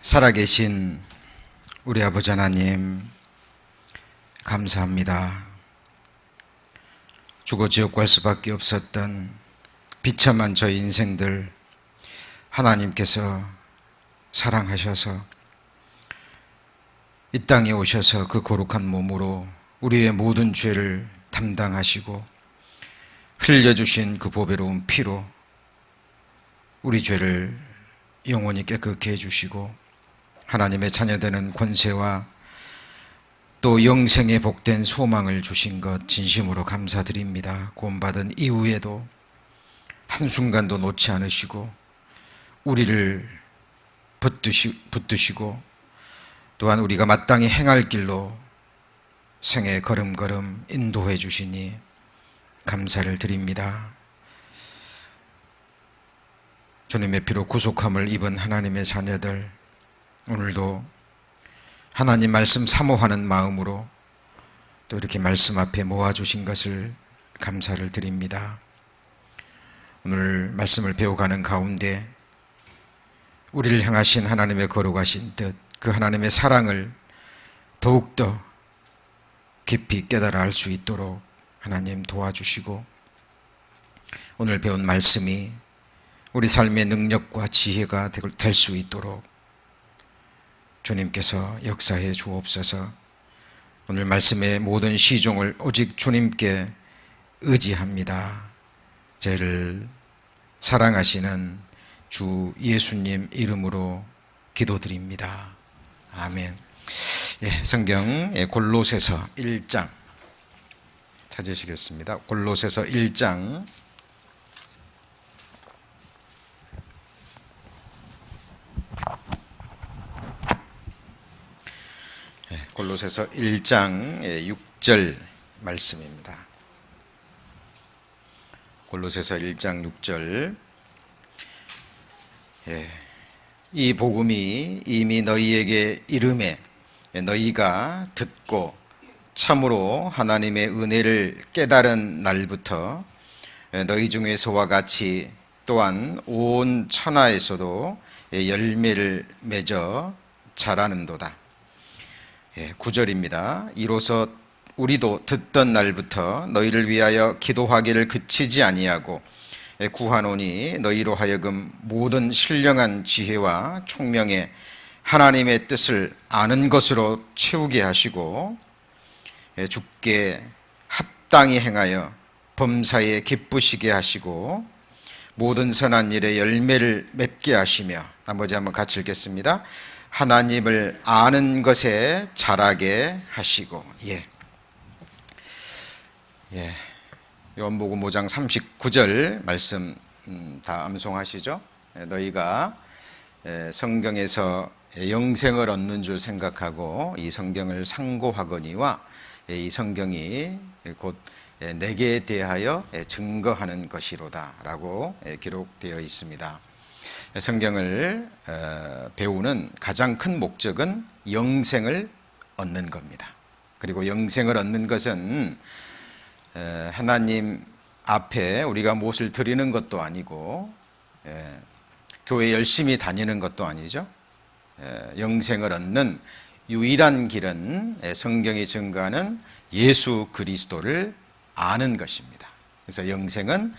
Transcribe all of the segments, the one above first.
살아계신 우리 아버지 하나님, 감사합니다. 죽어 지옥 갈 수밖에 없었던 비참한 저희 인생들 하나님께서 사랑하셔서 이 땅에 오셔서 그 거룩한 몸으로 우리의 모든 죄를 담당하시고 흘려주신 그 보배로운 피로 우리 죄를 영원히 깨끗게 해주시고 하나님의 자녀되는 권세와 또 영생의 복된 소망을 주신 것 진심으로 감사드립니다. 구원받은 이후에도 한순간도 놓지 않으시고 우리를 붙드시고 또한 우리가 마땅히 행할 길로 생애 걸음걸음 인도해 주시니 감사를 드립니다. 주님의 피로 구속함을 입은 하나님의 자녀들, 오늘도 하나님 말씀 사모하는 마음으로 또 이렇게 말씀 앞에 모아주신 것을 감사를 드립니다. 오늘 말씀을 배워가는 가운데 우리를 향하신 하나님의 거룩하신 뜻, 그 하나님의 사랑을 더욱더 깊이 깨달아 알 수 있도록 하나님 도와주시고 오늘 배운 말씀이 우리 삶의 능력과 지혜가 될 수 있도록 주님께서 역사해 주옵소서. 오늘 말씀의 모든 시종을 오직 주님께 의지합니다. 저희를 사랑하시는 주 예수님 이름으로 기도드립니다. 아멘. 성경 골로새서 1장 찾으시겠습니다. 골로새서 1장 골로새서 1장 6절 말씀입니다. 골로새서 1장 6절. 이 복음이 이미 너희에게 이름에 너희가 듣고 참으로 하나님의 은혜를 깨달은 날부터 너희 중에서와 같이 또한 온 천하에서도 열매를 맺어 자라는도다. 9절입니다. 이로써 우리도 듣던 날부터 너희를 위하여 기도하기를 그치지 아니하고 구하노니 너희로 하여금 모든 신령한 지혜와 총명에 하나님의 뜻을 아는 것으로 채우게 하시고 주께 합당히 행하여 범사에 기쁘시게 하시고 모든 선한 일에 열매를 맺게 하시며, 나머지 한번 같이 읽겠습니다. 하나님을 아는 것에 자라게 하시고. 요한복음 5장 39절 말씀 다 암송하시죠? 너희가 성경에서 영생을 얻는 줄 생각하고 이 성경을 상고하거니와 이 성경이 곧 내게 대하여 증거하는 것이로다 라고 기록되어 있습니다. 성경을 배우는 가장 큰 목적은 영생을 얻는 겁니다. 그리고 영생을 얻는 것은 하나님 앞에 우리가 무엇을 드리는 것도 아니고 교회 열심히 다니는 것도 아니죠. 영생을 얻는 유일한 길은 성경이 증거하는 예수 그리스도를 아는 것입니다. 그래서 영생은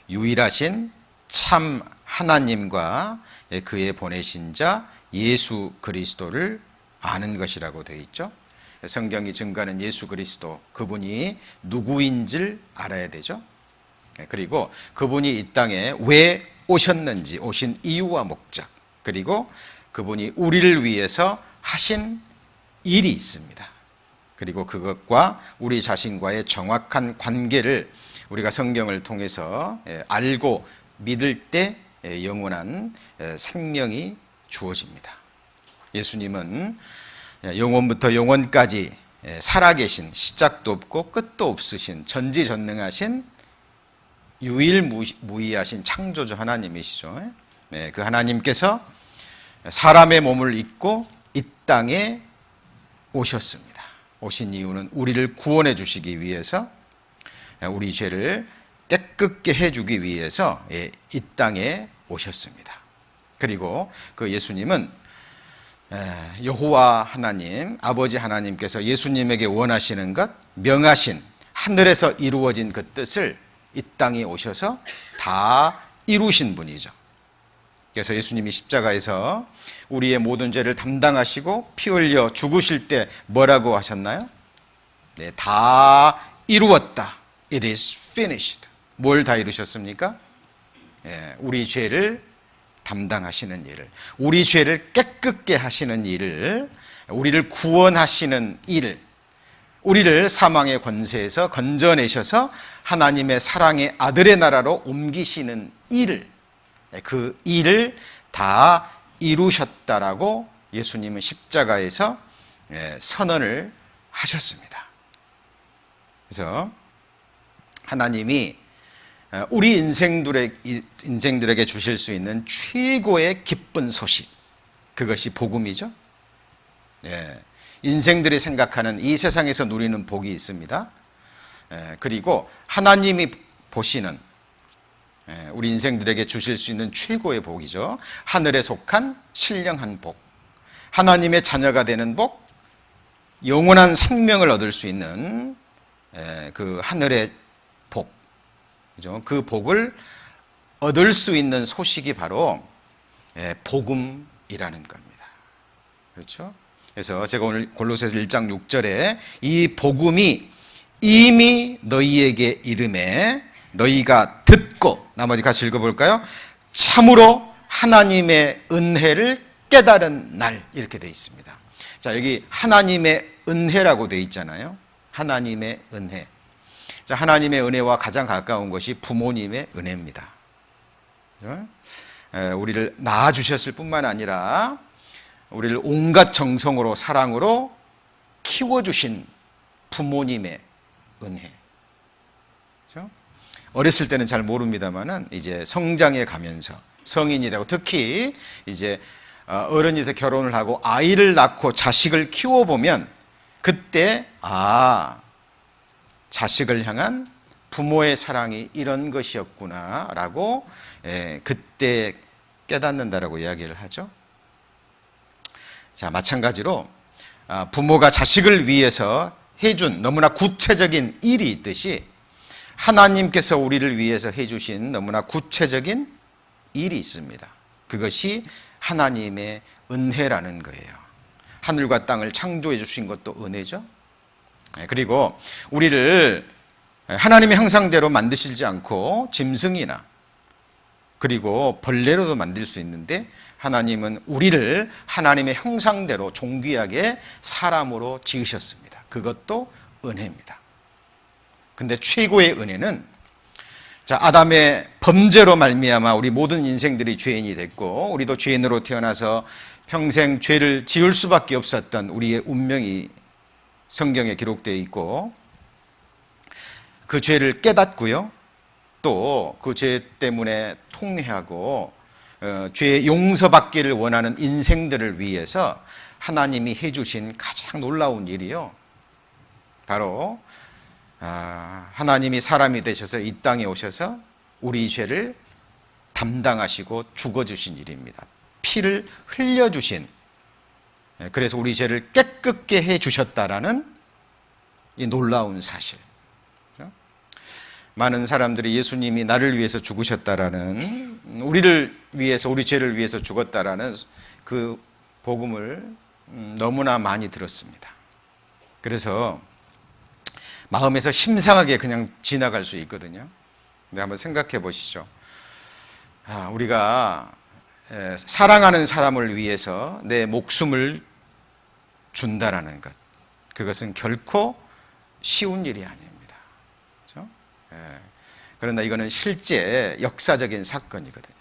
유일하신 참 하나님과 그의 보내신 자 예수 그리스도를 아는 것이라고 되어 있죠. 성경이 증거하는 예수 그리스도, 그분이 누구인지를 알아야 되죠. 그리고 그분이 이 땅에 왜 오셨는지, 오신 이유와 목적, 그리고 그분이 우리를 위해서 하신 일이 있습니다. 그리고 그것과 우리 자신과의 정확한 관계를 우리가 성경을 통해서 알고 믿을 때 영원한 생명이 주어집니다. 예수님은 영원부터 영원까지 살아계신, 시작도 없고 끝도 없으신, 전지전능하신, 유일무이하신 창조주 하나님이시죠. 그 하나님께서 사람의 몸을 입고 이 땅에 오셨습니다. 오신 이유는 우리를 구원해 주시기 위해서, 우리 죄를 깨끗게 해주기 위해서 이 땅에 오셨습니다. 그리고 그 예수님은 여호와 하나님, 아버지 하나님께서 예수님에게 원하시는 것, 명하신 하늘에서 이루어진 그 뜻을 이 땅에 오셔서 다 이루신 분이죠. 그래서 예수님이 십자가에서 우리의 모든 죄를 담당하시고 피 흘려 죽으실 때 뭐라고 하셨나요? 네, 다 이루었다. It is finished. 뭘 다 이루셨습니까? 우리 죄를 담당하시는 일을, 우리 죄를 깨끗게 하시는 일을, 우리를 구원하시는 일을, 우리를 사망의 권세에서 건져내셔서 하나님의 사랑의 아들의 나라로 옮기시는 일을, 그 일을 다 이루셨다라고 예수님은 십자가에서 선언을 하셨습니다. 그래서 하나님이 우리 인생들에게 주실 수 있는 최고의 기쁜 소식, 그것이 복음이죠. 인생들이 생각하는 이 세상에서 누리는 복이 있습니다. 그리고 하나님이 보시는 우리 인생들에게 주실 수 있는 최고의 복이죠. 하늘에 속한 신령한 복, 하나님의 자녀가 되는 복, 영원한 생명을 얻을 수 있는 그 하늘의 복, 그죠? 그 복을 얻을 수 있는 소식이 바로 복음이라는 겁니다. 그렇죠? 그래서 제가 오늘 골로새서 1장 6절에 이 복음이 이미 너희에게 이름에 너희가 듣고, 나머지 같이 읽어볼까요? 참으로 하나님의 은혜를 깨달은 날, 이렇게 되어 있습니다. 자, 여기 하나님의 은혜라고 되어 있잖아요. 하나님의 은혜. 자, 하나님의 은혜와 가장 가까운 것이 부모님의 은혜입니다. 그렇죠? 우리를 낳아주셨을 뿐만 아니라 우리를 온갖 정성으로 사랑으로 키워주신 부모님의 은혜. 그렇죠? 어렸을 때는 잘 모릅니다만은 이제 성장해 가면서 성인이 되고, 특히 이제 어른이 돼서 결혼을 하고 아이를 낳고 자식을 키워보면 그때 자식을 향한 부모의 사랑이 이런 것이었구나라고 그때 깨닫는다라고 이야기를 하죠. 자, 마찬가지로 부모가 자식을 위해서 해준 너무나 구체적인 일이 있듯이 하나님께서 우리를 위해서 해주신 너무나 구체적인 일이 있습니다. 그것이 하나님의 은혜라는 거예요. 하늘과 땅을 창조해 주신 것도 은혜죠. 그리고 우리를 하나님의 형상대로 만드시지 않고 짐승이나 그리고 벌레로도 만들 수 있는데, 하나님은 우리를 하나님의 형상대로 존귀하게 사람으로 지으셨습니다. 그것도 은혜입니다. 근데 최고의 은혜는, 자, 아담의 범죄로 말미암아 우리 모든 인생들이 죄인이 됐고, 우리도 죄인으로 태어나서 평생 죄를 지을 수밖에 없었던 우리의 운명이 성경에 기록되어 있고, 그 죄를 깨닫고요, 또 그 죄 때문에 통회하고 죄의 용서받기를 원하는 인생들을 위해서 하나님이 해주신 가장 놀라운 일이요, 바로 하나님이 사람이 되셔서 이 땅에 오셔서 우리 죄를 담당하시고 죽어주신 일입니다. 피를 흘려주신, 그래서 우리 죄를 깨끗게 해주셨다라는 이 놀라운 사실. 많은 사람들이 예수님이 나를 위해서 죽으셨다라는, 우리를 위해서, 우리 죄를 위해서 죽었다라는 그 복음을 너무나 많이 들었습니다. 그래서 마음에서 심상하게 그냥 지나갈 수 있거든요. 근데 한번 생각해 보시죠. 우리가 사랑하는 사람을 위해서 내 목숨을 준다라는 것, 그것은 결코 쉬운 일이 아닙니다. 그렇죠? 그러나 이거는 실제 역사적인 사건이거든요.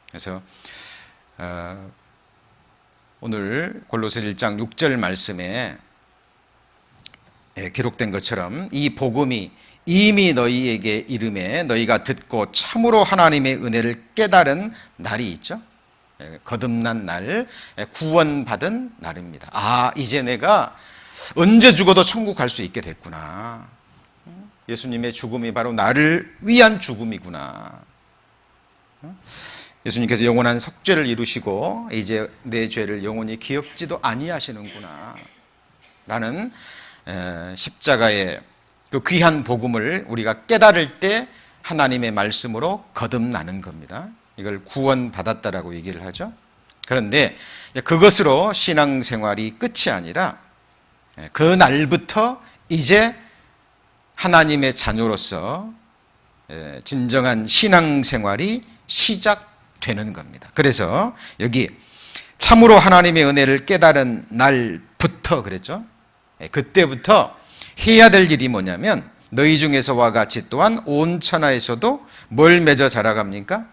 그래서 오늘 골로새 1장 6절 말씀에 기록된 것처럼 이 복음이 이미 너희에게 이름에 너희가 듣고 참으로 하나님의 은혜를 깨달은 날이 있죠. 거듭난 날, 구원받은 날입니다. 이제 내가 언제 죽어도 천국 갈 수 있게 됐구나. 예수님의 죽음이 바로 나를 위한 죽음이구나. 예수님께서 영원한 속죄를 이루시고 이제 내 죄를 영원히 기억지도 아니하시는구나 라는 십자가의 그 귀한 복음을 우리가 깨달을 때 하나님의 말씀으로 거듭나는 겁니다. 이걸 구원받았다라고 얘기를 하죠. 그런데 그것으로 신앙생활이 끝이 아니라 그 날부터 이제 하나님의 자녀로서 진정한 신앙생활이 시작되는 겁니다. 그래서 여기 참으로 하나님의 은혜를 깨달은 날부터 그랬죠. 그때부터 해야 될 일이 뭐냐면 너희 중에서와 같이 또한 온 천하에서도 뭘 맺어 자라갑니까?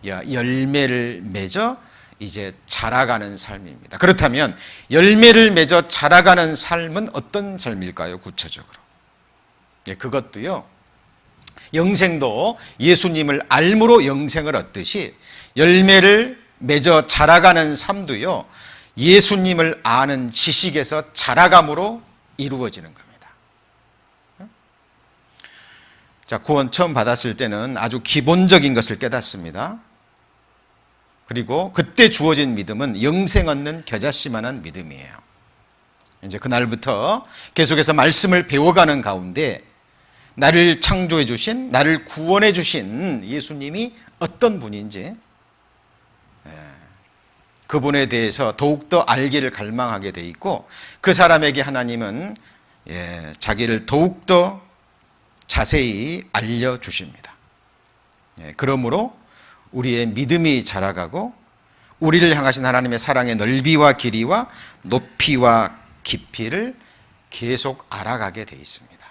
열매를 맺어 이제 자라가는 삶입니다. 그렇다면 열매를 맺어 자라가는 삶은 어떤 삶일까요? 구체적으로. 그것도요. 영생도 예수님을 알므로 영생을 얻듯이 열매를 맺어 자라가는 삶도요. 예수님을 아는 지식에서 자라감으로 이루어지는 겁니다. 자, 구원 처음 받았을 때는 아주 기본적인 것을 깨닫습니다. 그리고 그때 주어진 믿음은 영생 얻는 겨자씨만한 믿음이에요. 이제 그날부터 계속해서 말씀을 배워가는 가운데 나를 창조해 주신, 나를 구원해 주신 예수님이 어떤 분인지 그분에 대해서 더욱더 알기를 갈망하게 돼 있고 그 사람에게 하나님은 자기를 더욱더 자세히 알려주십니다. 그러므로 우리의 믿음이 자라가고 우리를 향하신 하나님의 사랑의 넓이와 길이와 높이와 깊이를 계속 알아가게 돼 있습니다.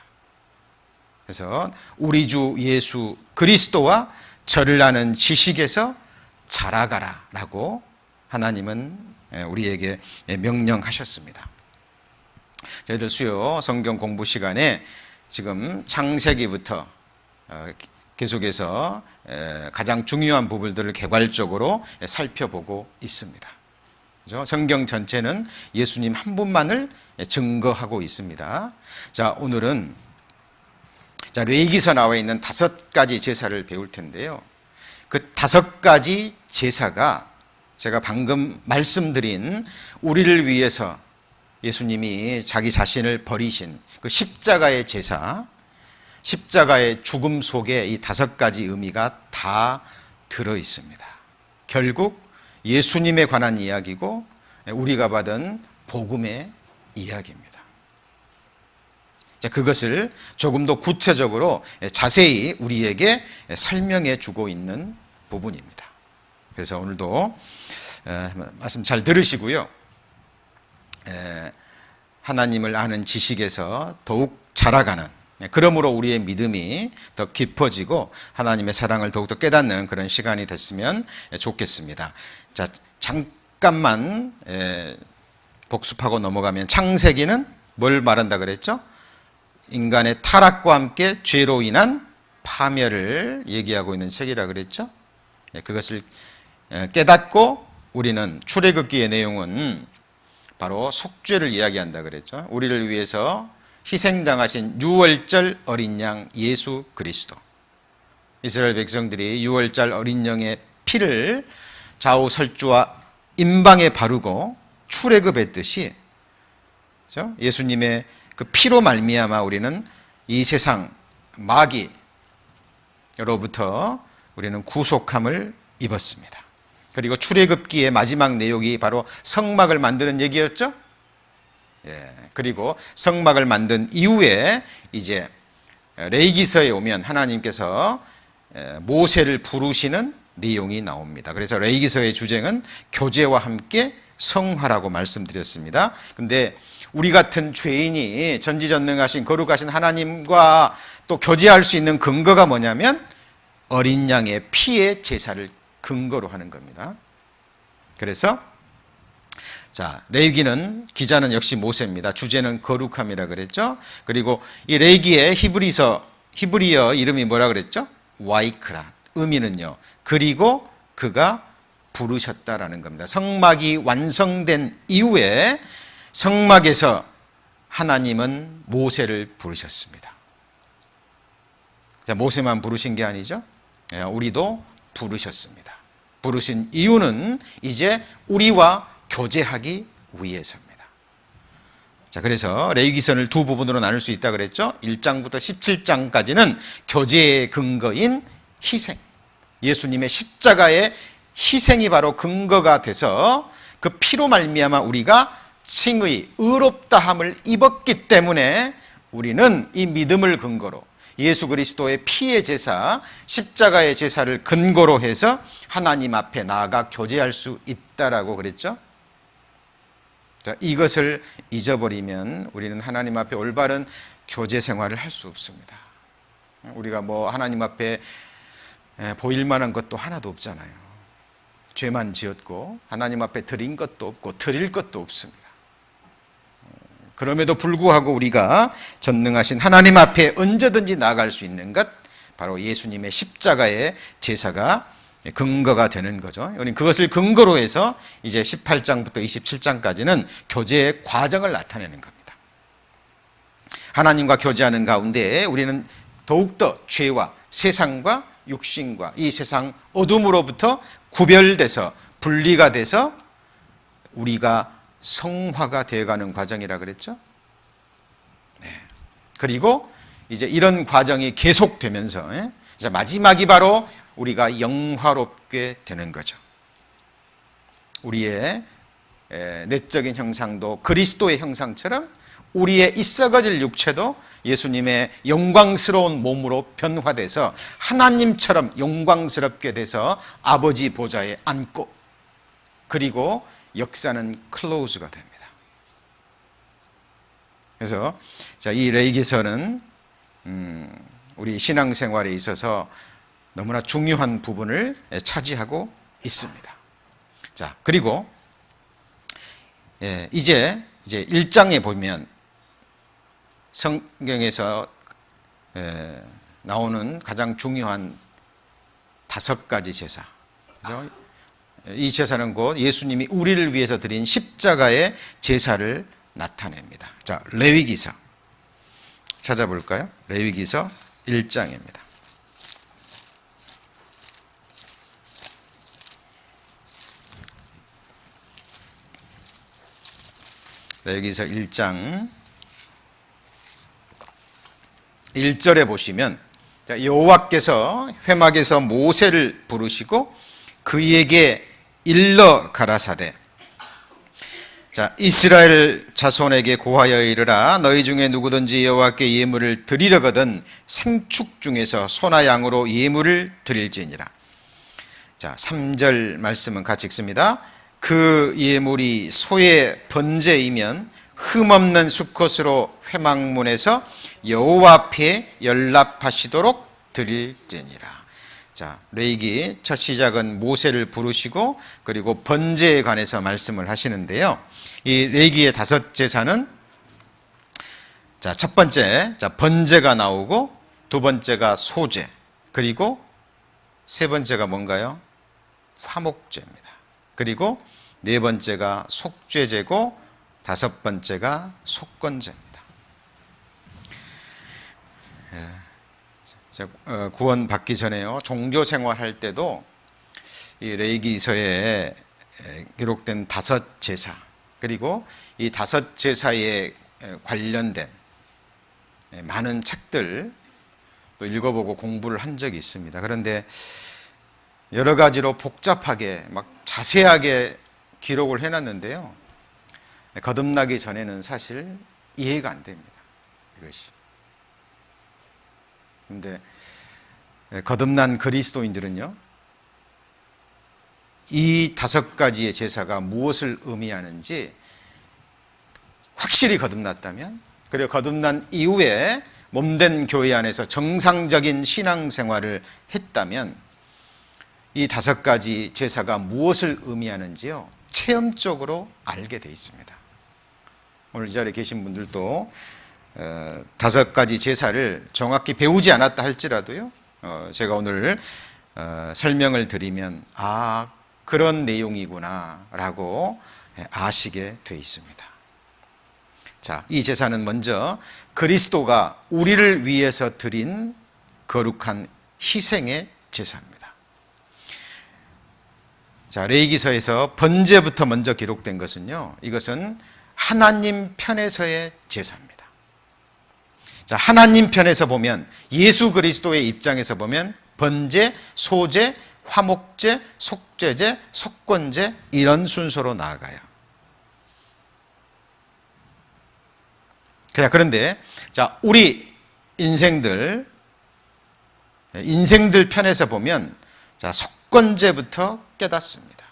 그래서 우리 주 예수 그리스도와 저를 아는 지식에서 자라가라라고 하나님은 우리에게 명령하셨습니다. 저희들 수요 성경 공부 시간에 지금 창세기부터 계속해서 가장 중요한 부분들을 개괄적으로 살펴보고 있습니다. 성경 전체는 예수님 한 분만을 증거하고 있습니다. 자, 오늘은 레위기서 나와 있는 5가지 제사를 배울 텐데요. 그 5가지 제사가 제가 방금 말씀드린 우리를 위해서 예수님이 자기 자신을 버리신 그 십자가의 제사, 십자가의 죽음 속에 이 5가지 의미가 다 들어 있습니다. 결국 예수님에 관한 이야기고 우리가 받은 복음의 이야기입니다. 자, 그것을 조금 더 구체적으로 자세히 우리에게 설명해 주고 있는 부분입니다. 그래서 오늘도 말씀 잘 들으시고요. 하나님을 아는 지식에서 더욱 자라가는, 그러므로 우리의 믿음이 더 깊어지고 하나님의 사랑을 더욱더 깨닫는 그런 시간이 됐으면 좋겠습니다. 자, 잠깐만 복습하고 넘어가면 창세기는 뭘 말한다 그랬죠? 인간의 타락과 함께 죄로 인한 파멸을 얘기하고 있는 책이라 그랬죠? 그것을 깨닫고 우리는 출애굽기의 내용은 바로 속죄를 이야기한다 그랬죠. 우리를 위해서 희생당하신 유월절 어린 양 예수 그리스도. 이스라엘 백성들이 유월절 어린 양의 피를 좌우 설주와 임방에 바르고 출애굽했듯이 예수님의 그 피로 말미암아 우리는 이 세상 마귀로부터 우리는 구속함을 입었습니다. 그리고 출애굽기의 마지막 내용이 바로 성막을 만드는 얘기였죠. 그리고 성막을 만든 이후에 이제 레위기서에 오면 하나님께서 모세를 부르시는 내용이 나옵니다. 그래서 레위기서의 주제는 교제와 함께 성화라고 말씀드렸습니다. 근데 우리 같은 죄인이 전지전능하신 거룩하신 하나님과 또 교제할 수 있는 근거가 뭐냐면 어린 양의 피의 제사를 근거로 하는 겁니다. 그래서 자, 레위기는 기자는 역시 모세입니다. 주제는 거룩함이라 그랬죠. 그리고 이 레위기의 히브리어 이름이 뭐라 그랬죠? 와이크라. 의미는요. 그리고 그가 부르셨다라는 겁니다. 성막이 완성된 이후에 성막에서 하나님은 모세를 부르셨습니다. 자, 모세만 부르신 게 아니죠. 우리도 부르셨습니다. 부르신 이유는 이제 우리와 교제하기 위해서입니다. 자, 그래서 레위기서를 두 부분으로 나눌 수 있다 그랬죠. 1장부터 17장까지는 교제의 근거인 희생, 예수님의 십자가의 희생이 바로 근거가 돼서 그 피로 말미암아 우리가 칭의, 의롭다함을 입었기 때문에 우리는 이 믿음을 근거로 예수 그리스도의 피의 제사, 십자가의 제사를 근거로 해서 하나님 앞에 나아가 교제할 수 있다라고 그랬죠. 자, 이것을 잊어버리면 우리는 하나님 앞에 올바른 교제 생활을 할 수 없습니다. 우리가 뭐 하나님 앞에 보일 만한 것도 하나도 없잖아요. 죄만 지었고 하나님 앞에 드린 것도 없고 드릴 것도 없습니다. 그럼에도 불구하고 우리가 전능하신 하나님 앞에 언제든지 나아갈 수 있는 것, 바로 예수님의 십자가의 제사가 근거가 되는 거죠. 우리는 그것을 근거로 해서 이제 18장부터 27장까지는 교제의 과정을 나타내는 겁니다. 하나님과 교제하는 가운데 우리는 더욱더 죄와 세상과 육신과 이 세상 어둠으로부터 구별돼서 분리가 돼서 우리가 성화가 되어가는 과정이라 그랬죠. 네. 그리고 이제 이런 과정이 계속되면서 이제 마지막이 바로 우리가 영화롭게 되는 거죠. 우리의 내적인 형상도 그리스도의 형상처럼 우리의 이 썩어질 육체도 예수님의 영광스러운 몸으로 변화돼서 하나님처럼 영광스럽게 돼서 아버지 보좌에 앉고, 그리고 역사는 클로즈가 됩니다. 그래서 이 레위기서는 우리 신앙생활에 있어서 너무나 중요한 부분을 차지하고 있습니다. 자, 그리고 이제 1장에 보면 성경에서 나오는 가장 중요한 5가지 제사. 그렇죠? 이 제사는 곧 예수님이 우리를 위해서 드린 십자가의 제사를 나타냅니다. 자, 레위기서 찾아볼까요? 레위기서 1장입니다. 레위기서 1장 1절에 보시면 여호와께서 회막에서 모세를 부르시고 그에게 일러 가라사대, 자, 이스라엘 자손에게 고하여 이르라. 너희 중에 누구든지 여호와께 예물을 드리려거든 생축 중에서 소나 양으로 예물을 드릴지니라. 자, 3절 말씀은 같이 읽습니다. 그 예물이 소의 번제이면 흠없는 수컷으로 회막문에서 여호와 앞에 연락하시도록 드릴지니라. 자, 레위기 첫 시작은 모세를 부르시고 그리고 번제에 관해서 말씀을 하시는데요. 이 레위기의 5 제사는, 자, 첫 번째, 번제가 나오고, 두 번째가 소제, 그리고 세 번째가 뭔가요? 화목제입니다. 그리고 네 번째가 속죄제고 5번째가 속건제입니다. 구원 받기 전에요, 종교 생활할 때도 이 레위기서에 기록된 5 제사, 그리고 이 5 제사에 관련된 많은 책들 또 읽어보고 공부를 한 적이 있습니다. 그런데 여러 가지로 복잡하게 막 자세하게 기록을 해놨는데요, 거듭나기 전에는 사실 이해가 안 됩니다, 이것이. 그런데 거듭난 그리스도인들은요, 이 5가지의 제사가 무엇을 의미하는지 확실히 거듭났다면, 그리고 거듭난 이후에 몸된 교회 안에서 정상적인 신앙생활을 했다면 이 5가지 제사가 무엇을 의미하는지요, 체험적으로 알게 돼 있습니다. 오늘 이 자리에 계신 분들도 5가지 제사를 정확히 배우지 않았다 할지라도요, 제가 오늘 설명을 드리면 그런 내용이구나 라고 아시게 돼 있습니다. 자, 이 제사는 먼저 그리스도가 우리를 위해서 드린 거룩한 희생의 제사입니다. 자, 레위기서에서 번제부터 먼저 기록된 것은요, 이것은 하나님 편에서의 제사입니다. 자, 하나님 편에서 보면, 예수 그리스도의 입장에서 보면 번제, 소제, 화목제, 속죄제, 속건제, 이런 순서로 나아가요. 그런데 자, 우리 인생들 편에서 보면, 자, 속건제부터 깨닫습니다.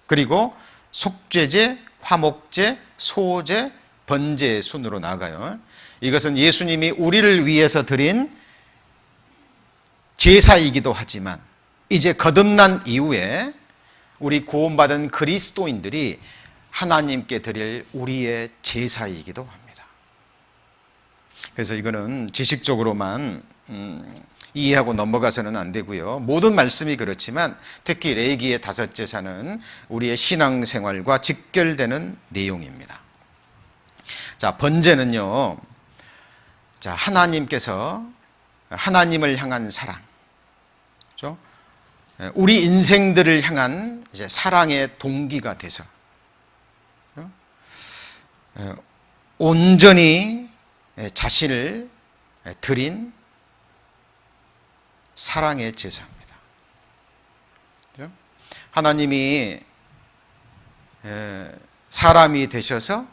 그리고 속죄제, 화목제, 소제, 번제의 순으로 나아가요. 이것은 예수님이 우리를 위해서 드린 제사이기도 하지만, 이제 거듭난 이후에 우리 구원받은 그리스도인들이 하나님께 드릴 우리의 제사이기도 합니다. 그래서 이거는 지식적으로만 이해하고 넘어가서는 안 되고요. 모든 말씀이 그렇지만 특히 레위기의 5제사는 우리의 신앙생활과 직결되는 내용입니다. 자, 번제는요, 자, 하나님께서 하나님을 향한 사랑, 그렇죠? 우리 인생들을 향한 이제 사랑의 동기가 돼서 온전히 자신을 드린 사랑의 제사입니다. 하나님이 사람이 되셔서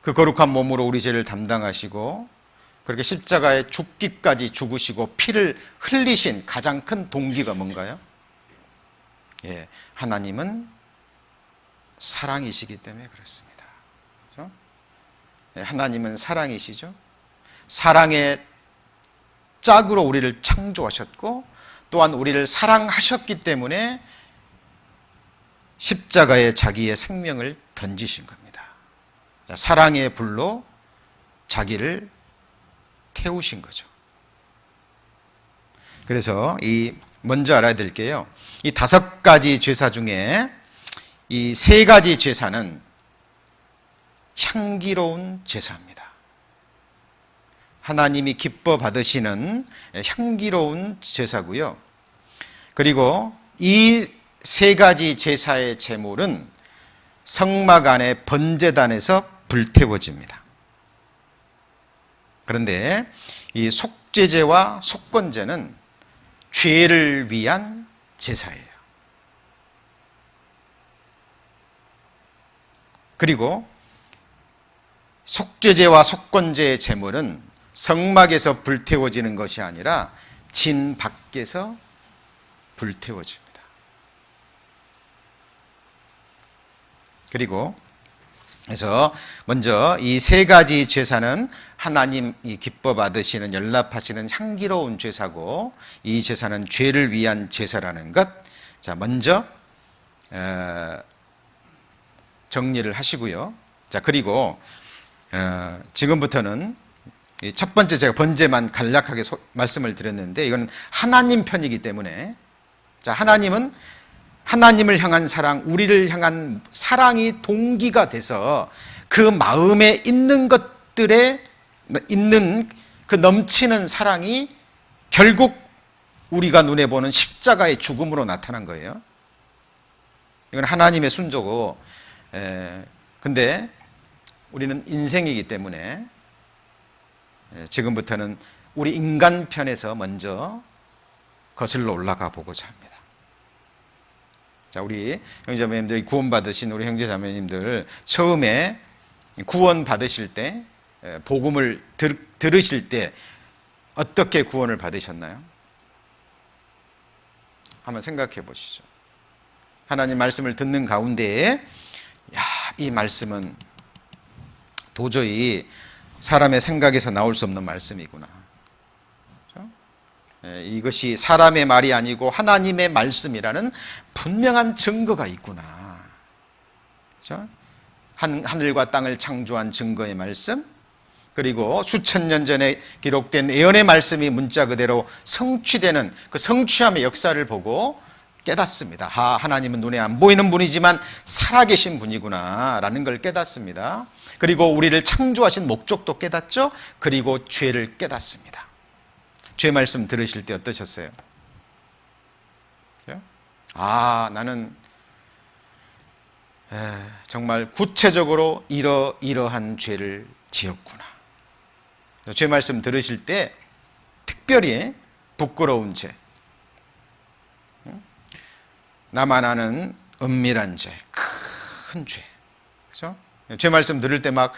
그 거룩한 몸으로 우리 죄를 담당하시고 그렇게 십자가에 죽기까지 죽으시고 피를 흘리신 가장 큰 동기가 뭔가요? 하나님은 사랑이시기 때문에 그렇습니다. 그렇죠? 하나님은 사랑이시죠. 사랑의 짝으로 우리를 창조하셨고 또한 우리를 사랑하셨기 때문에 십자가에 자기의 생명을 던지신 겁니다. 사랑의 불로 자기를 태우신 거죠. 그래서 먼저 알아야 될 게요, 이 5가지 제사 중에 이 3가지 제사는 향기로운 제사입니다. 하나님이 기뻐 받으시는 향기로운 제사고요. 그리고 이 3가지 제사의 제물은 성막 안의 번제단에서 불태워집니다. 그런데 이 속죄제와 속건제는 죄를 위한 제사예요. 그리고 속죄제와 속건제의 제물은 성막에서 불태워지는 것이 아니라 진 밖에서 불태워집니다. 그래서 먼저 이 3가지 제사는 하나님이 기뻐 받으시는 연락하시는 향기로운 제사고, 이 제사는 죄를 위한 제사라는 것, 자, 먼저 정리를 하시고요. 자, 그리고 지금부터는 첫 번째 제가 번제만 간략하게 말씀을 드렸는데, 이건 하나님 편이기 때문에, 자, 하나님은 하나님을 향한 사랑, 우리를 향한 사랑이 동기가 돼서 그 마음에 있는 것들에 있는 그 넘치는 사랑이 결국 우리가 눈에 보는 십자가의 죽음으로 나타난 거예요. 이건 하나님의 순조고, 근데 우리는 인생이기 때문에 지금부터는 우리 인간 편에서 먼저 거슬러 올라가 보고자 합니다. 자, 우리 형제자매님들, 구원받으신 우리 형제자매님들, 처음에 구원받으실 때, 복음을 들으실 때 어떻게 구원을 받으셨나요? 한번 생각해 보시죠. 하나님 말씀을 듣는 가운데에, 이 말씀은 도저히 사람의 생각에서 나올 수 없는 말씀이구나. 이것이 사람의 말이 아니고 하나님의 말씀이라는 분명한 증거가 있구나. 그렇죠? 하늘과 땅을 창조한 증거의 말씀, 그리고 수천 년 전에 기록된 예언의 말씀이 문자 그대로 성취되는 그 성취함의 역사를 보고 깨닫습니다. 하나님은 눈에 안 보이는 분이지만 살아계신 분이구나 라는 걸 깨닫습니다. 그리고 우리를 창조하신 목적도 깨닫죠. 그리고 죄를 깨닫습니다. 죄 말씀 들으실 때 어떠셨어요? 아, 나는 정말 구체적으로 이러한 죄를 지었구나. 죄 말씀 들으실 때 특별히 부끄러운 죄, 나만 아는 은밀한 죄, 큰 죄, 그렇죠? 죄 말씀 들을 때 막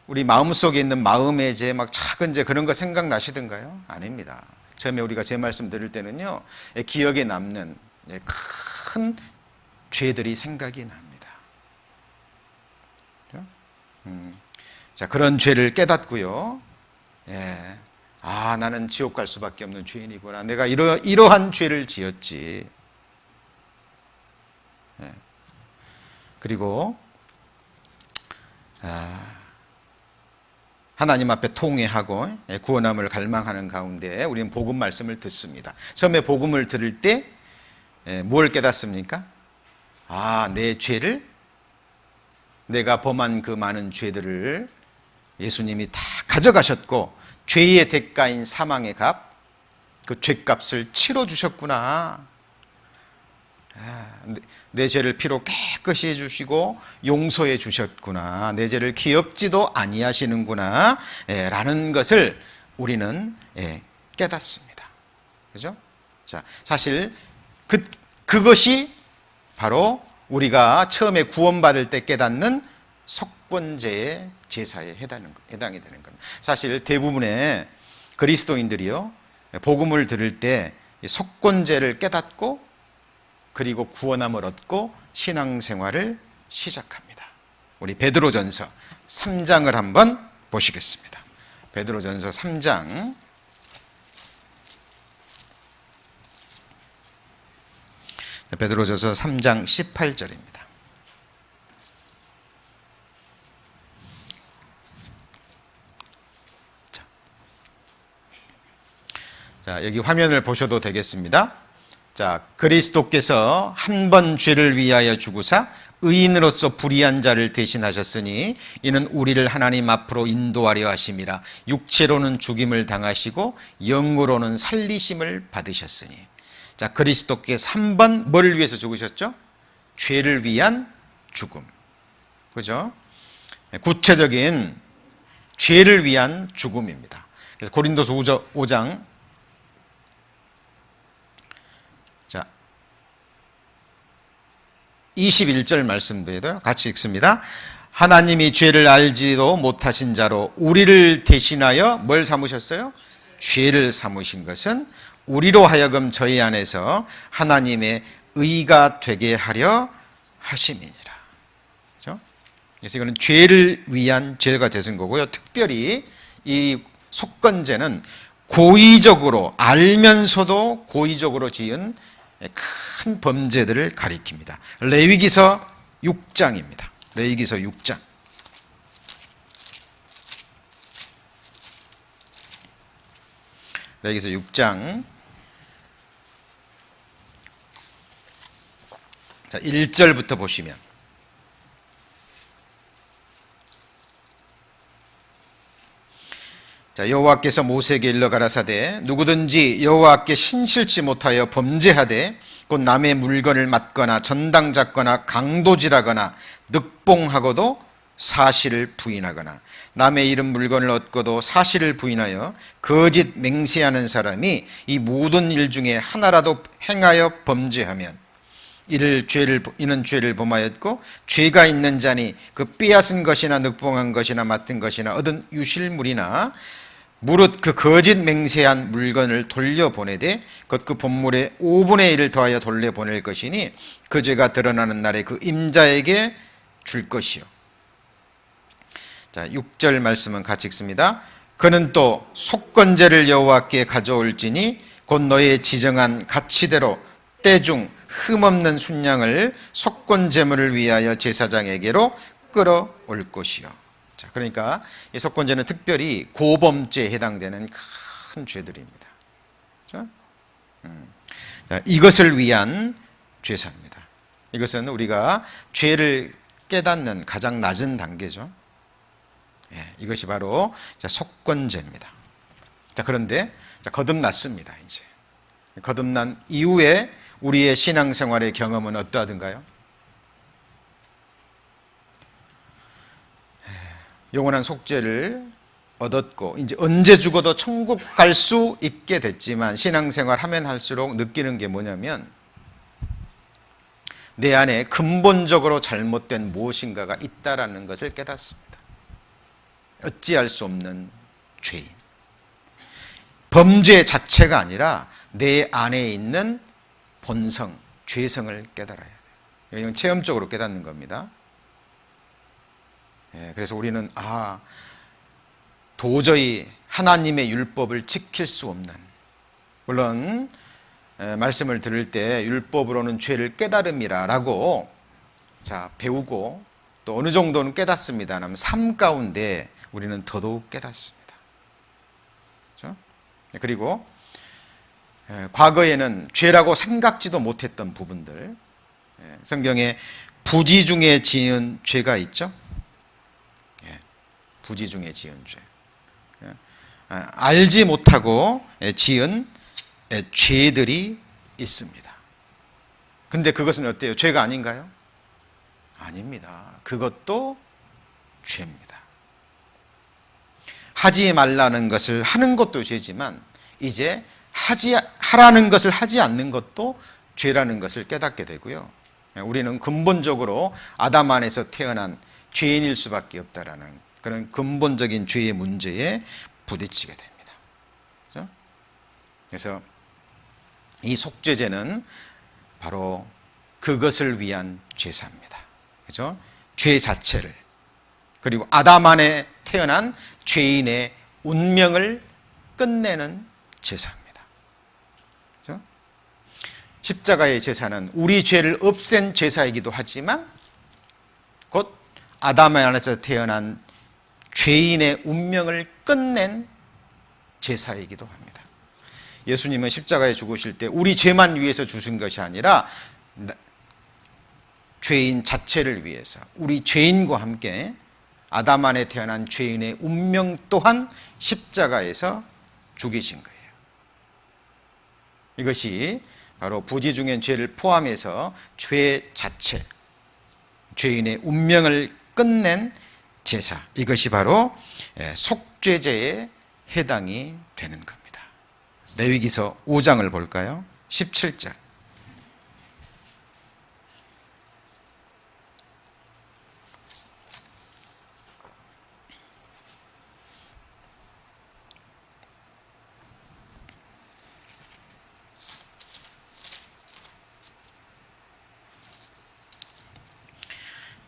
우리 마음속에 있는 마음의 죄, 막 작은 죄 그런 거 생각나시던가요? 아닙니다. 처음에 우리가 죄 말씀 들을 때는요, 기억에 남는 큰 죄들이 생각이 납니다. 그렇죠? 자, 그런 죄를 깨닫고요. 아, 나는 지옥 갈 수밖에 없는 죄인이구나. 내가 이러한 죄를 지었지. 그리고 하나님 앞에 통회하고 구원함을 갈망하는 가운데 우리는 복음 말씀을 듣습니다. 처음에 복음을 들을 때 뭘 깨닫습니까? 아, 내 죄를, 내가 범한 그 많은 죄들을 예수님이 다 가져가셨고 죄의 대가인 사망의 값, 그 죄값을 치러주셨구나. 내 죄를 피로 깨끗이 해주시고 용서해 주셨구나. 내 죄를 기억지도 아니하시는구나 라는 것을 우리는 깨닫습니다. 그죠? 자, 사실 그것이 바로 우리가 처음에 구원받을 때 깨닫는 속건제의 제사에 해당이 되는 겁니다. 사실 대부분의 그리스도인들이요, 복음을 들을 때 속건제를 깨닫고 그리고 구원함을 얻고 신앙생활을 시작합니다. 우리 베드로전서 3장을 한번 보시겠습니다. 베드로전서 3장 베드로전서 3장 18절입니다. 자, 여기 화면을 보셔도 되겠습니다. 자, 그리스도께서 한 번 죄를 위하여 죽으사 의인으로서 불의한 자를 대신하셨으니 이는 우리를 하나님 앞으로 인도하려 하심이라. 육체로는 죽임을 당하시고 영으로는 살리심을 받으셨으니. 자, 그리스도께서 한 번 뭐를 위해서 죽으셨죠? 죄를 위한 죽음. 그죠? 구체적인 죄를 위한 죽음입니다. 그래서 고린도서 5장 21절 말씀드려도 같이 읽습니다. 하나님이 죄를 알지도 못하신 자로 우리를 대신하여 뭘 삼으셨어요? 죄를 삼으신 것은 우리로 하여금 저희 안에서 하나님의 의가 되게 하려 하심이니라. 그렇죠? 그래서 이거는 죄를 위한 죄가 되신 거고요. 특별히 이 속건제는 고의적으로, 알면서도 고의적으로 지은 큰 범죄들을 가리킵니다. 레위기서 6장입니다. 레위기서 6장. 레위기서 6장. 자, 1절부터 보시면 자, 여호와께서 모세에게 일러 가라사대 누구든지 여호와께 신실치 못하여 범죄하되 곧 남의 물건을 맞거나 전당 잡거나 강도질하거나 늑봉하고도 사실을 부인하거나 남의 이름 물건을 얻고도 사실을 부인하여 거짓 맹세하는 사람이 이 모든 일 중에 하나라도 행하여 범죄하면 이는 죄를 범하였고 죄가 있는 자니 그 빼앗은 것이나 늑봉한 것이나 맡은 것이나 얻은 유실물이나 무릇 그 거짓 맹세한 물건을 돌려보내되 곧 그 본물의 5분의 1을 더하여 돌려보낼 것이니 그 죄가 드러나는 날에 그 임자에게 줄 것이요. 자, 6절 말씀은 같이 읽습니다. 그는 또 속건제를 여호와께 가져올지니 곧 너의 지정한 가치대로 때중 흠없는 순양을 속건제물을 위하여 제사장에게로 끌어올 것이요. 자, 그러니까 이 속건제는 특별히 고범죄에 해당되는 큰 죄들입니다. 그렇죠? 자, 이것을 위한 죄사입니다. 이것은 우리가 죄를 깨닫는 가장 낮은 단계죠. 이것이 바로 속건제입니다. 자, 그런데 거듭났습니다. 이제 거듭난 이후에 우리의 신앙생활의 경험은 어떠하든가요? 영원한 속죄를 얻었고 이제 언제 죽어도 천국 갈 수 있게 됐지만 신앙생활 하면 할수록 느끼는 게 뭐냐면 내 안에 근본적으로 잘못된 무엇인가가 있다라는 것을 깨닫습니다. 어찌할 수 없는 죄인. 범죄 자체가 아니라 내 안에 있는 본성, 죄성을 깨달아야 돼요. 이건 체험적으로 깨닫는 겁니다. 그래서 우리는 도저히 하나님의 율법을 지킬 수 없는, 물론 말씀을 들을 때 율법으로는 죄를 깨달음이라고 배우고 또 어느 정도는 깨닫습니다만 삶 가운데 우리는 더더욱 깨닫습니다. 그렇죠? 그리고 과거에는 죄라고 생각지도 못했던 부분들, 성경에 부지 중에 지은 죄가 있죠. 부지 중에 지은 죄, 알지 못하고 지은 죄들이 있습니다. 근데 그것은 어때요? 죄가 아닌가요? 아닙니다. 그것도 죄입니다. 하지 말라는 것을 하는 것도 죄지만 이제 하라는 것을 하지 않는 것도 죄라는 것을 깨닫게 되고요. 우리는 근본적으로 아담 안에서 태어난 죄인일 수밖에 없다라는 그런 근본적인 죄의 문제에 부딪히게 됩니다. 그렇죠? 그래서 이 속죄제는 바로 그것을 위한 제사입니다. 그렇죠? 죄 자체를, 그리고 아담 안에 태어난 죄인의 운명을 끝내는 제사입니다. 그렇죠? 십자가의 제사는 우리 죄를 없앤 제사이기도 하지만 곧 아담 안에서 태어난 죄인의 운명을 끝낸 제사이기도 합니다. 예수님은 십자가에 죽으실 때 우리 죄만 위해서 주신 것이 아니라 죄인 자체를 위해서 우리 죄인과 함께 아담 안에 태어난 죄인의 운명 또한 십자가에서 죽이신 거예요. 이것이 바로 부지 중엔 죄를 포함해서 죄 자체, 죄인의 운명을 끝낸 제사, 이것이 바로 속죄제에 해당이 되는 겁니다. 레위기서 5장을 볼까요? 17절.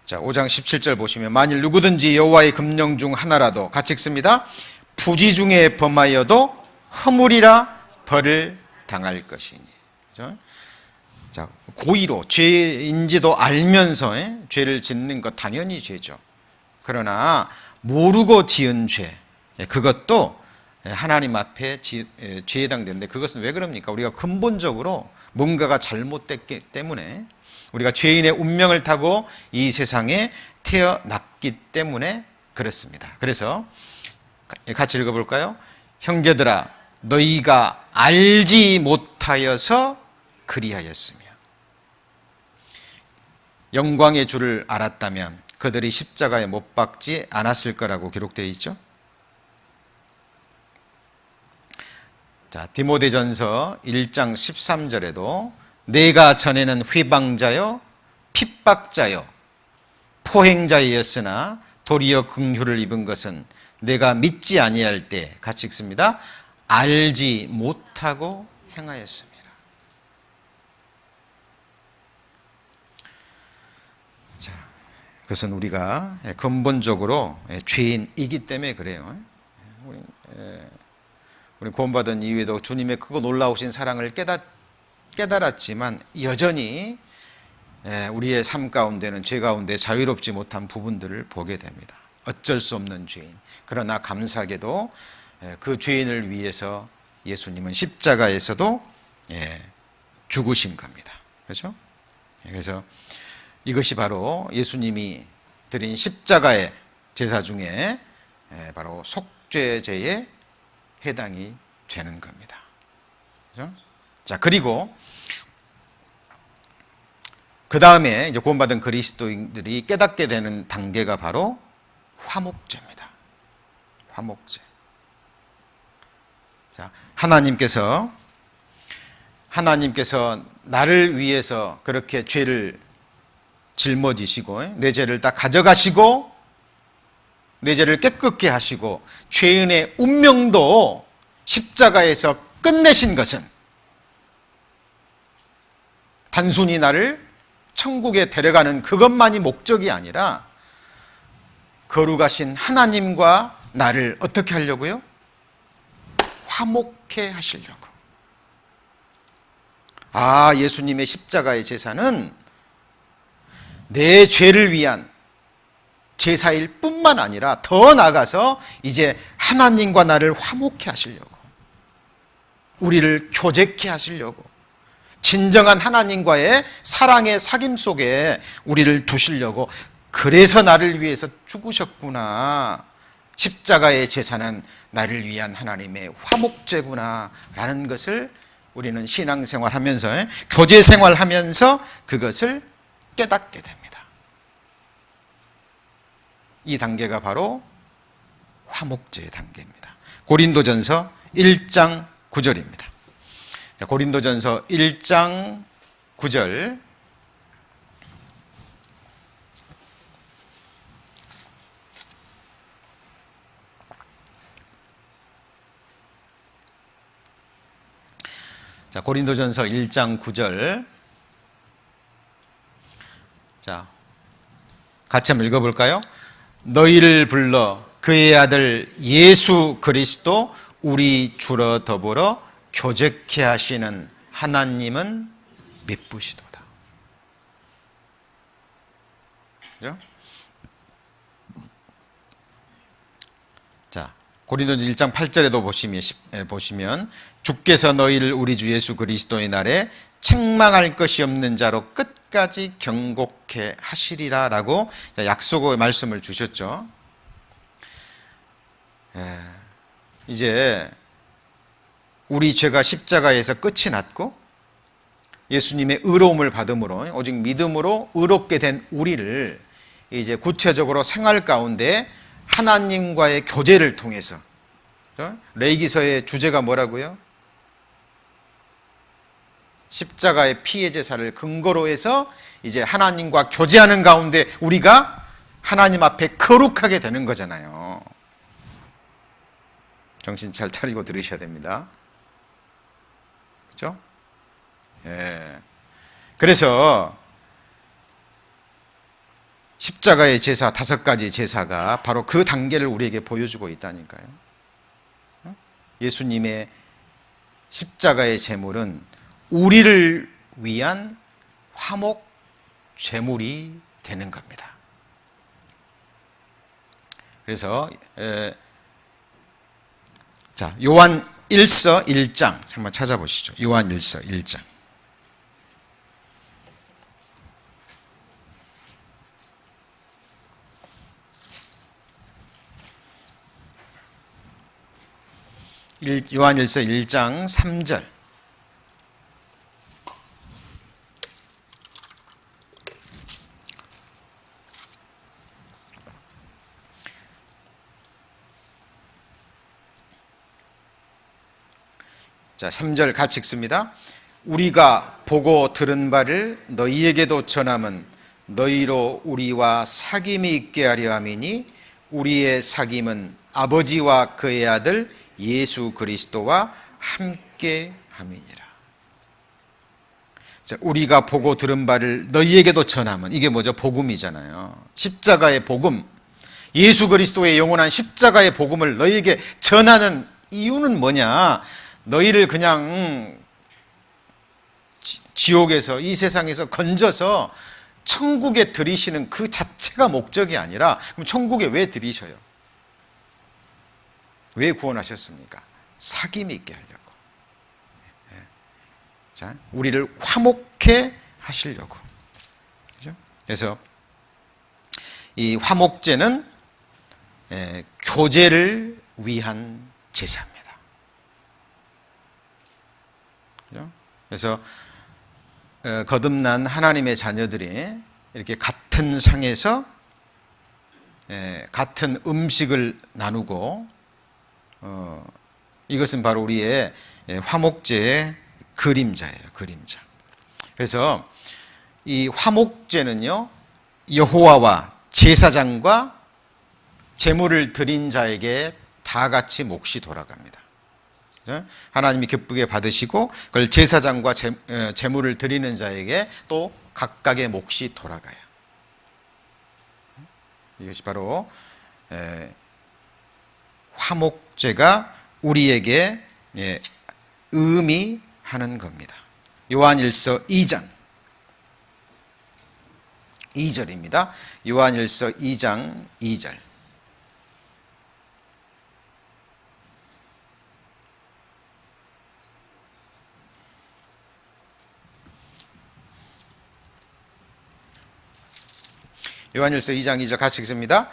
자, 5장 17절 보시면 만일 누구든지 여호와의 금령 중 하나라도 같이 읽습니다. 부지 중에 범하여도 허물이라 벌을 당할 것이니. 그렇죠? 자, 고의로 죄인지도 알면서 죄를 짓는 것 당연히 죄죠. 그러나 모르고 지은 죄, 그것도 하나님 앞에 죄에 해당되는데 그것은 왜 그럽니까? 우리가 근본적으로 뭔가가 잘못됐기 때문에, 우리가 죄인의 운명을 타고 이 세상에 태어났기 때문에 그렇습니다. 그래서 같이 읽어볼까요? 형제들아, 너희가 알지 못하여서 그리하였으며 영광의 주를 알았다면 그들이 십자가에 못 박지 않았을 거라고 기록되어 있죠. 자, 디모데전서 1장 13절에도 내가 전에는 회방자요 핍박자요 포행자였으나 도리어 긍휼을 입은 것은 내가 믿지 아니할 때, 같이 읽습니다. 알지 못하고 행하였습니다. 자, 그것은 우리가 근본적으로 죄인이기 때문에 그래요. 우리 구원받은 이후에도 주님의 크고 놀라우신 사랑을 깨달았지만 여전히 우리의 삶 가운데는 죄 가운데 자유롭지 못한 부분들을 보게 됩니다. 어쩔 수 없는 죄인. 그러나 감사하게도 그 죄인을 위해서 예수님은 십자가에서도 죽으신 겁니다. 그렇죠? 그래서 이것이 바로 예수님이 드린 십자가의 제사 중에 바로 속죄제에 해당이 되는 겁니다. 그렇죠? 자, 그리고 그 다음에 이제 구원받은 그리스도인들이 깨닫게 되는 단계가 바로 화목제입니다. 화목제. 자, 하나님께서 나를 위해서 그렇게 죄를 짊어지시고 내 죄를 다 가져가시고 내 죄를 깨끗게 하시고 죄인의 운명도 십자가에서 끝내신 것은 단순히 나를 천국에 데려가는 그것만이 목적이 아니라 거룩하신 하나님과 나를 어떻게 하려고요? 화목해 하시려고. 아, 예수님의 십자가의 제사는 내 죄를 위한 제사일 뿐만 아니라 더 나아가서 이제 하나님과 나를 화목해 하시려고, 우리를 교제케 하시려고, 진정한 하나님과의 사랑의 사귐 속에 우리를 두시려고, 그래서 나를 위해서 죽으셨구나. 십자가의 제사는 나를 위한 하나님의 화목제구나 라는 것을 우리는 신앙생활하면서, 교제생활하면서 그것을 깨닫게 됩니다. 이 단계가 바로 화목제의 단계입니다. 고린도전서 1장 9절입니다. 자, 고린도전서 1장 9절. 자, 고린도전서 1장 9절. 자, 같이 한번 읽어볼까요? 너희를 불러 그의 아들 예수 그리스도 우리 주로 더불어 교제케 하시는 하나님은 미쁘시도다. 그죠? 자, 고린도전서 1장 8절에도 보시면 주께서 너희를 우리 주 예수 그리스도의 날에 책망할 것이 없는 자로 끝까지 경고케 하시리라 라고 약속의 말씀을 주셨죠. 이제 우리 죄가 십자가에서 끝이 났고 예수님의 의로움을 받음으로, 오직 믿음으로 의롭게 된 우리를 이제 구체적으로 생활 가운데 하나님과의 교제를 통해서, 레위기서의 주제가 뭐라고요? 십자가의 피의 제사를 근거로 해서 이제 하나님과 교제하는 가운데 우리가 하나님 앞에 거룩하게 되는 거잖아요. 정신 잘 차리고 들으셔야 됩니다. 그렇죠? 예. 그래서 십자가의 제사, 5가지 제사가 바로 그 단계를 우리에게 보여주고 있다니까요. 예수님의 십자가의 제물은 우리를 위한 화목 제물이 되는 겁니다. 그래서 자, 요한 1서 1장 한번 찾아보시죠. 요한 1서 1장. 요한 1서 1장 3절. 자, 3절 같이 읽습니다. 우리가 보고 들은 바를 너희에게도 전함은 너희로 우리와 사귐이 있게 하려 함이니 우리의 사귐은 아버지와 그의 아들 예수 그리스도와 함께 함이니라. 자, 우리가 보고 들은 바를 너희에게도 전함은, 이게 뭐죠? 복음이잖아요. 십자가의 복음, 예수 그리스도의 영원한 십자가의 복음을 너희에게 전하는 이유는 뭐냐? 너희를 그냥 지옥에서, 이 세상에서 건져서 천국에 들이시는 그 자체가 목적이 아니라, 그럼 천국에 왜 들이셔요? 왜 구원하셨습니까? 사귐이 있게 하려고. 자, 우리를 화목해 하시려고. 그죠? 그래서 이 화목제는 교제를 위한 제사입니다. 그죠? 그래서 거듭난 하나님의 자녀들이 이렇게 같은 상에서 같은 음식을 나누고 이것은 바로 우리의 화목제의 그림자예요. 그림자. 그래서 이 화목제는요, 여호와와 제사장과 제물을 드린 자에게 다 같이 몫이 돌아갑니다. 하나님이 기쁘게 받으시고 그걸 제사장과 제물을 드리는 자에게 또 각각의 몫이 돌아가요. 이것이 바로 화목제가 우리에게 의미하는 겁니다. 요한일서 2장 2절입니다. 요한일서 2장 2절. 요한일서 2장 2절 같이 읽습니다.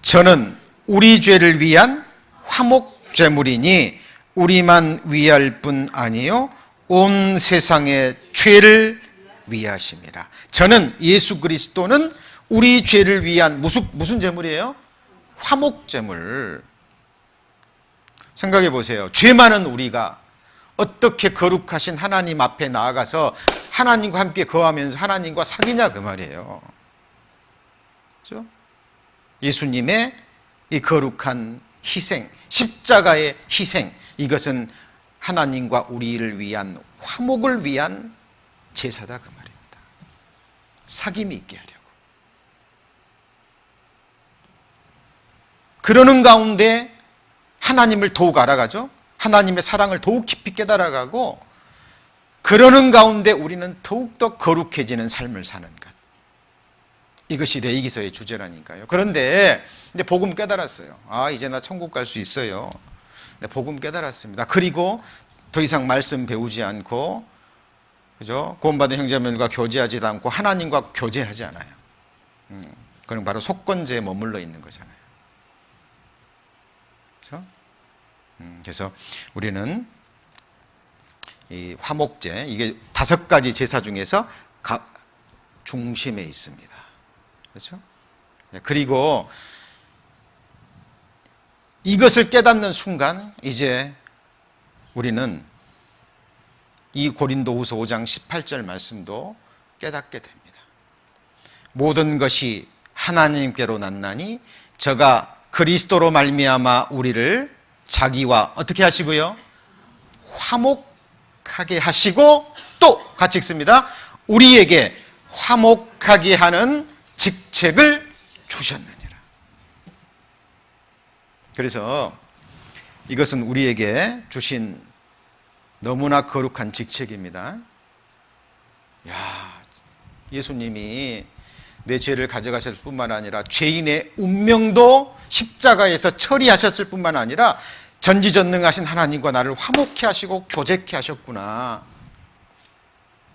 저는 우리 죄를 위한 화목제물이니 우리만 위할 뿐 아니요 온 세상의 죄를 위하심이라. 저는 예수 그리스도는 우리 죄를 위한 무슨 제물이에요? 화목제물. 생각해 보세요. 죄 많은 우리가 어떻게 거룩하신 하나님 앞에 나아가서 하나님과 함께 거하면서 하나님과 사귀냐 그 말이에요. 그렇죠? 예수님의 이 거룩한 희생, 십자가의 희생, 이것은 하나님과 우리를 위한 화목을 위한 제사다 그 말입니다. 사귐이 있게 하려고. 그러는 가운데 하나님을 더욱 알아가죠. 하나님의 사랑을 더욱 깊이 깨달아가고 그러는 가운데 우리는 더욱더 거룩해지는 삶을 사는 것. 이것이 레위기서의 주제라니까요. 그런데 이제 복음 깨달았어요. 아, 이제 나 천국 갈 수 있어요. 네, 복음 깨달았습니다. 그리고 더 이상 말씀 배우지 않고, 그죠? 구원받은 형제자매들과 교제하지도 않고 하나님과 교제하지 않아요. 그건 바로 속건제에 머물러 있는 거잖아요. 그렇죠? 그래서 우리는 이 화목제, 이게 5가지 제사 중에서 중심에 있습니다. 그렇죠? 그리고 이것을 깨닫는 순간 이제 우리는 이 고린도후서 5장 18절 말씀도 깨닫게 됩니다. 모든 것이 하나님께로 났나니 저가 그리스도로 말미암아 우리를 자기와 어떻게 하시고요? 화목하게 하시고 또 같이 읽습니다. 우리에게 화목하게 하는 직책을 주셨느니라. 그래서 이것은 우리에게 주신 너무나 거룩한 직책입니다. 예수님이 내 죄를 가져가셨을 뿐만 아니라 죄인의 운명도 십자가에서 처리하셨을 뿐만 아니라 전지전능하신 하나님과 나를 화목케 하시고 교제케 하셨구나.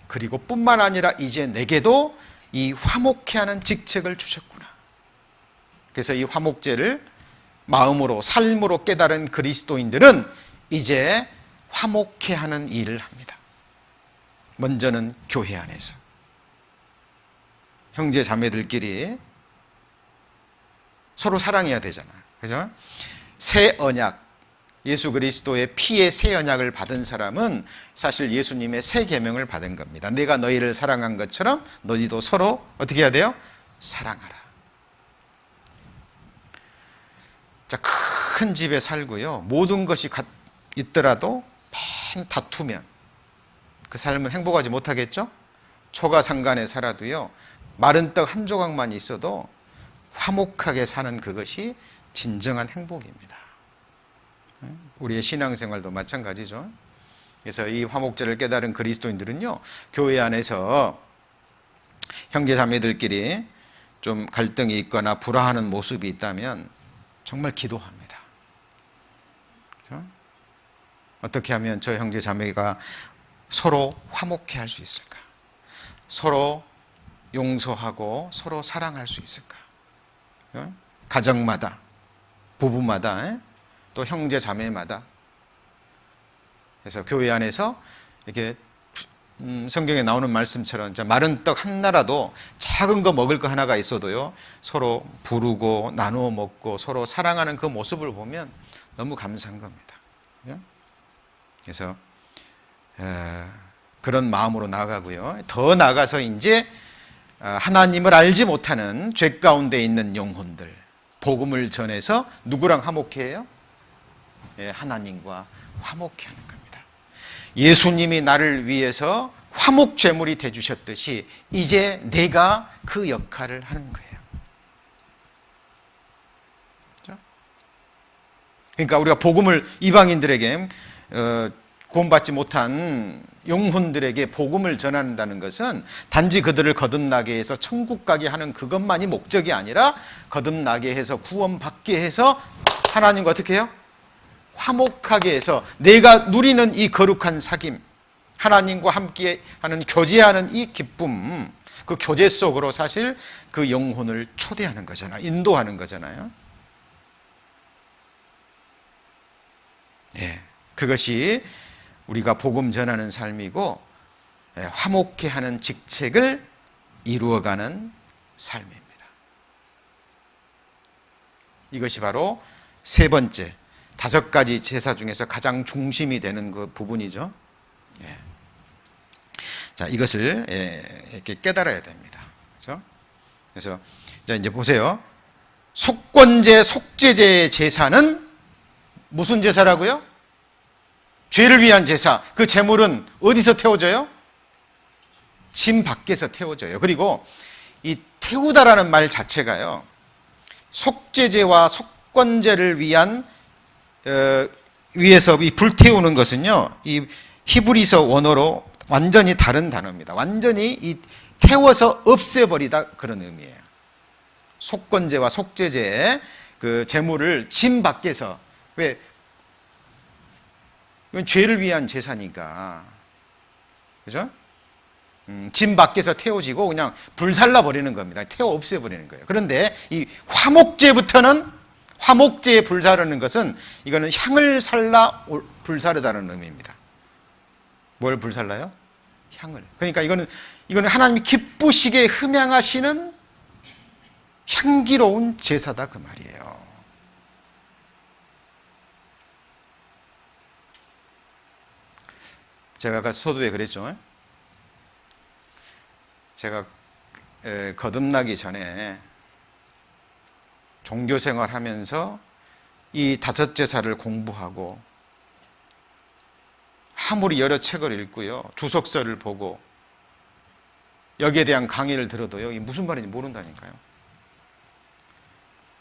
그리고 뿐만 아니라 이제 내게도 이 화목케 하는 직책을 주셨구나. 그래서 이 화목제를 마음으로 삶으로 깨달은 그리스도인들은 이제 화목케 하는 일을 합니다. 먼저는 교회 안에서 형제 자매들끼리 서로 사랑해야 되잖아. 그죠? 새 언약, 예수 그리스도의 피의 새 언약을 받은 사람은 사실 예수님의 새 계명을 받은 겁니다. 내가 너희를 사랑한 것처럼 너희도 서로 어떻게 해야 돼요? 사랑하라. 자, 큰 집에 살고요. 모든 것이 있더라도 맨 다투면 그 삶은 행복하지 못하겠죠? 초가상간에 살아도요. 마른 떡 한 조각만 있어도 화목하게 사는 그것이 진정한 행복입니다. 우리의 신앙생활도 마찬가지죠. 그래서 이 화목제를 깨달은 그리스도인들은요, 교회 안에서 형제자매들끼리 좀 갈등이 있거나 불화하는 모습이 있다면 정말 기도합니다. 그렇죠? 어떻게 하면 저 형제자매가 서로 화목해 할 수 있을까? 서로 용서하고 서로 사랑할 수 있을까? 가정마다, 부부마다, 또 형제 자매마다. 그래서 교회 안에서 이렇게 성경에 나오는 말씀처럼 마른 떡 하나라도 작은 거 먹을 거 하나가 있어도요 서로 부르고 나누어 먹고 서로 사랑하는 그 모습을 보면 너무 감사한 겁니다. 그래서 그런 마음으로 나아가고요. 더 나아가서 이제 하나님을 알지 못하는 죄 가운데 있는 영혼들 복음을 전해서 누구랑 화목해요? 하나님과 화목해 하는 겁니다. 예수님이 나를 위해서 화목 제물이 돼 주셨듯이 이제 내가 그 역할을 하는 거예요. 그러니까 우리가 복음을 이방인들에게 구원받지 못한 영혼들에게 복음을 전한다는 것은 단지 그들을 거듭나게 해서 천국 가게 하는 그것만이 목적이 아니라 거듭나게 해서 구원받게 해서 하나님과 어떻게 해요? 화목하게 해서 내가 누리는 이 거룩한 사귐, 하나님과 함께 하는 교제하는 이 기쁨, 그 교제 속으로 사실 그 영혼을 초대하는 거잖아요. 인도하는 거잖아요. 그것이 우리가 복음 전하는 삶이고 화목해 하는 직책을 이루어가는 삶입니다. 이것이 바로 세 번째, 5가지 제사 중에서 가장 중심이 되는 그 부분이죠. 자, 이것을 이렇게 깨달아야 됩니다. 그렇죠? 그래서 이제 보세요. 속건제, 속죄제의 제사는 무슨 제사라고요? 죄를 위한 제사. 그 제물은 어디서 태워져요? 진 밖에서 태워져요. 그리고 이 태우다라는 말 자체가요, 속죄제와 속건제를 위한 위에서 이 불태우는 것은요, 이 히브리서 원어로 완전히 다른 단어입니다. 완전히 이 태워서 없애버리다 그런 의미예요. 속건제와 속죄제의 그 제물을 진 밖에서, 왜? 이건 죄를 위한 제사니까, 그죠? 진 밖에서 태워지고 그냥 불살라 버리는 겁니다. 태워 없애버리는 거예요. 그런데 이 화목제부터는, 화목제에 불사르는 것은 이거는 향을 살라 불사르다는 의미입니다. 뭘 불살라요? 향을. 그러니까 이거는 하나님이 기쁘시게 흠양하시는 향기로운 제사다 그 말이에요. 제가 아까 서두에 그랬죠. 제가 거듭나기 전에 종교생활 하면서 이 5제사를 공부하고 아무리 여러 책을 읽고요, 주석서를 보고 여기에 대한 강의를 들어도요, 이게 무슨 말인지 모른다니까요.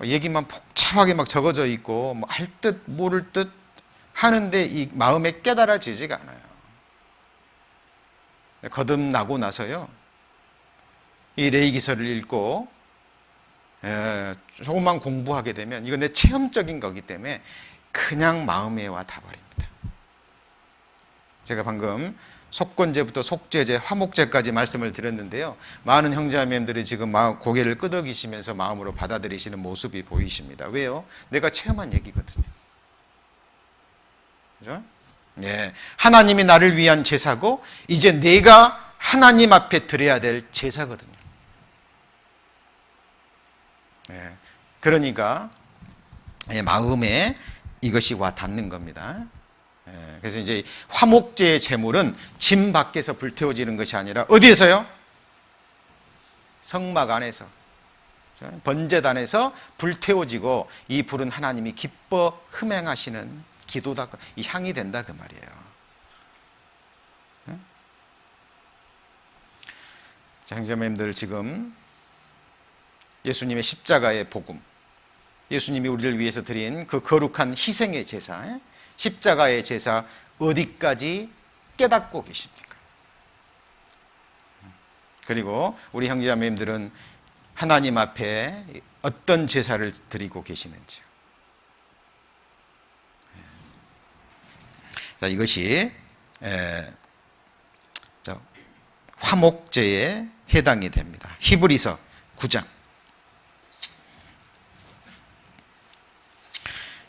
얘기만 복잡하게 막 적어져 있고 뭐 할 듯 모를 듯 하는데 이 마음에 깨달아지지가 않아요. 거듭나고 나서요, 이 레위기서를 읽고 조금만 공부하게 되면 이건 내 체험적인 거기 때문에 그냥 마음에 와 닿아버립니다. 제가 방금 속건제부터 속죄제, 화목제까지 말씀을 드렸는데요, 많은 형제자매님들이 지금 고개를 끄덕이시면서 마음으로 받아들이시는 모습이 보이십니다. 왜요? 내가 체험한 얘기거든요. 그죠? 하나님이 나를 위한 제사고 이제 내가 하나님 앞에 드려야 될 제사거든요. 그러니까 마음에 이것이 와 닿는 겁니다. 그래서 이제 화목제의 제물은 진 밖에서 불태워지는 것이 아니라 어디에서요? 성막 안에서, 번제단에서 불태워지고 이 불은 하나님이 기뻐 흠양하시는 기도다, 이 향이 된다 그 말이에요. 자, 형제자매님들, 지금 예수님의 십자가의 복음, 예수님이 우리를 위해서 드린 그 거룩한 희생의 제사, 십자가의 제사 어디까지 깨닫고 계십니까? 그리고 우리 형제자매님들은 하나님 앞에 어떤 제사를 드리고 계시는지요? 자, 이것이 화목제에 해당이 됩니다. 히브리서 9장.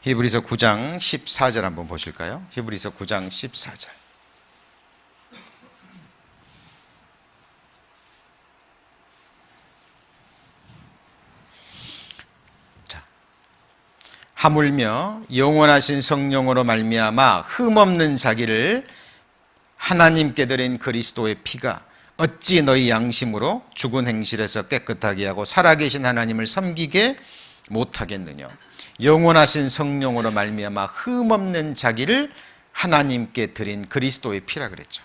히브리서 9장 14절 한번 보실까요? 히브리서 9장 14절. 하물며 영원하신 성령으로 말미암아 흠없는 자기를 하나님께 드린 그리스도의 피가 어찌 너희 양심으로 죽은 행실에서 깨끗하게 하고 살아계신 하나님을 섬기게 못하겠느냐. 영원하신 성령으로 말미암아 흠없는 자기를 하나님께 드린 그리스도의 피라 그랬죠.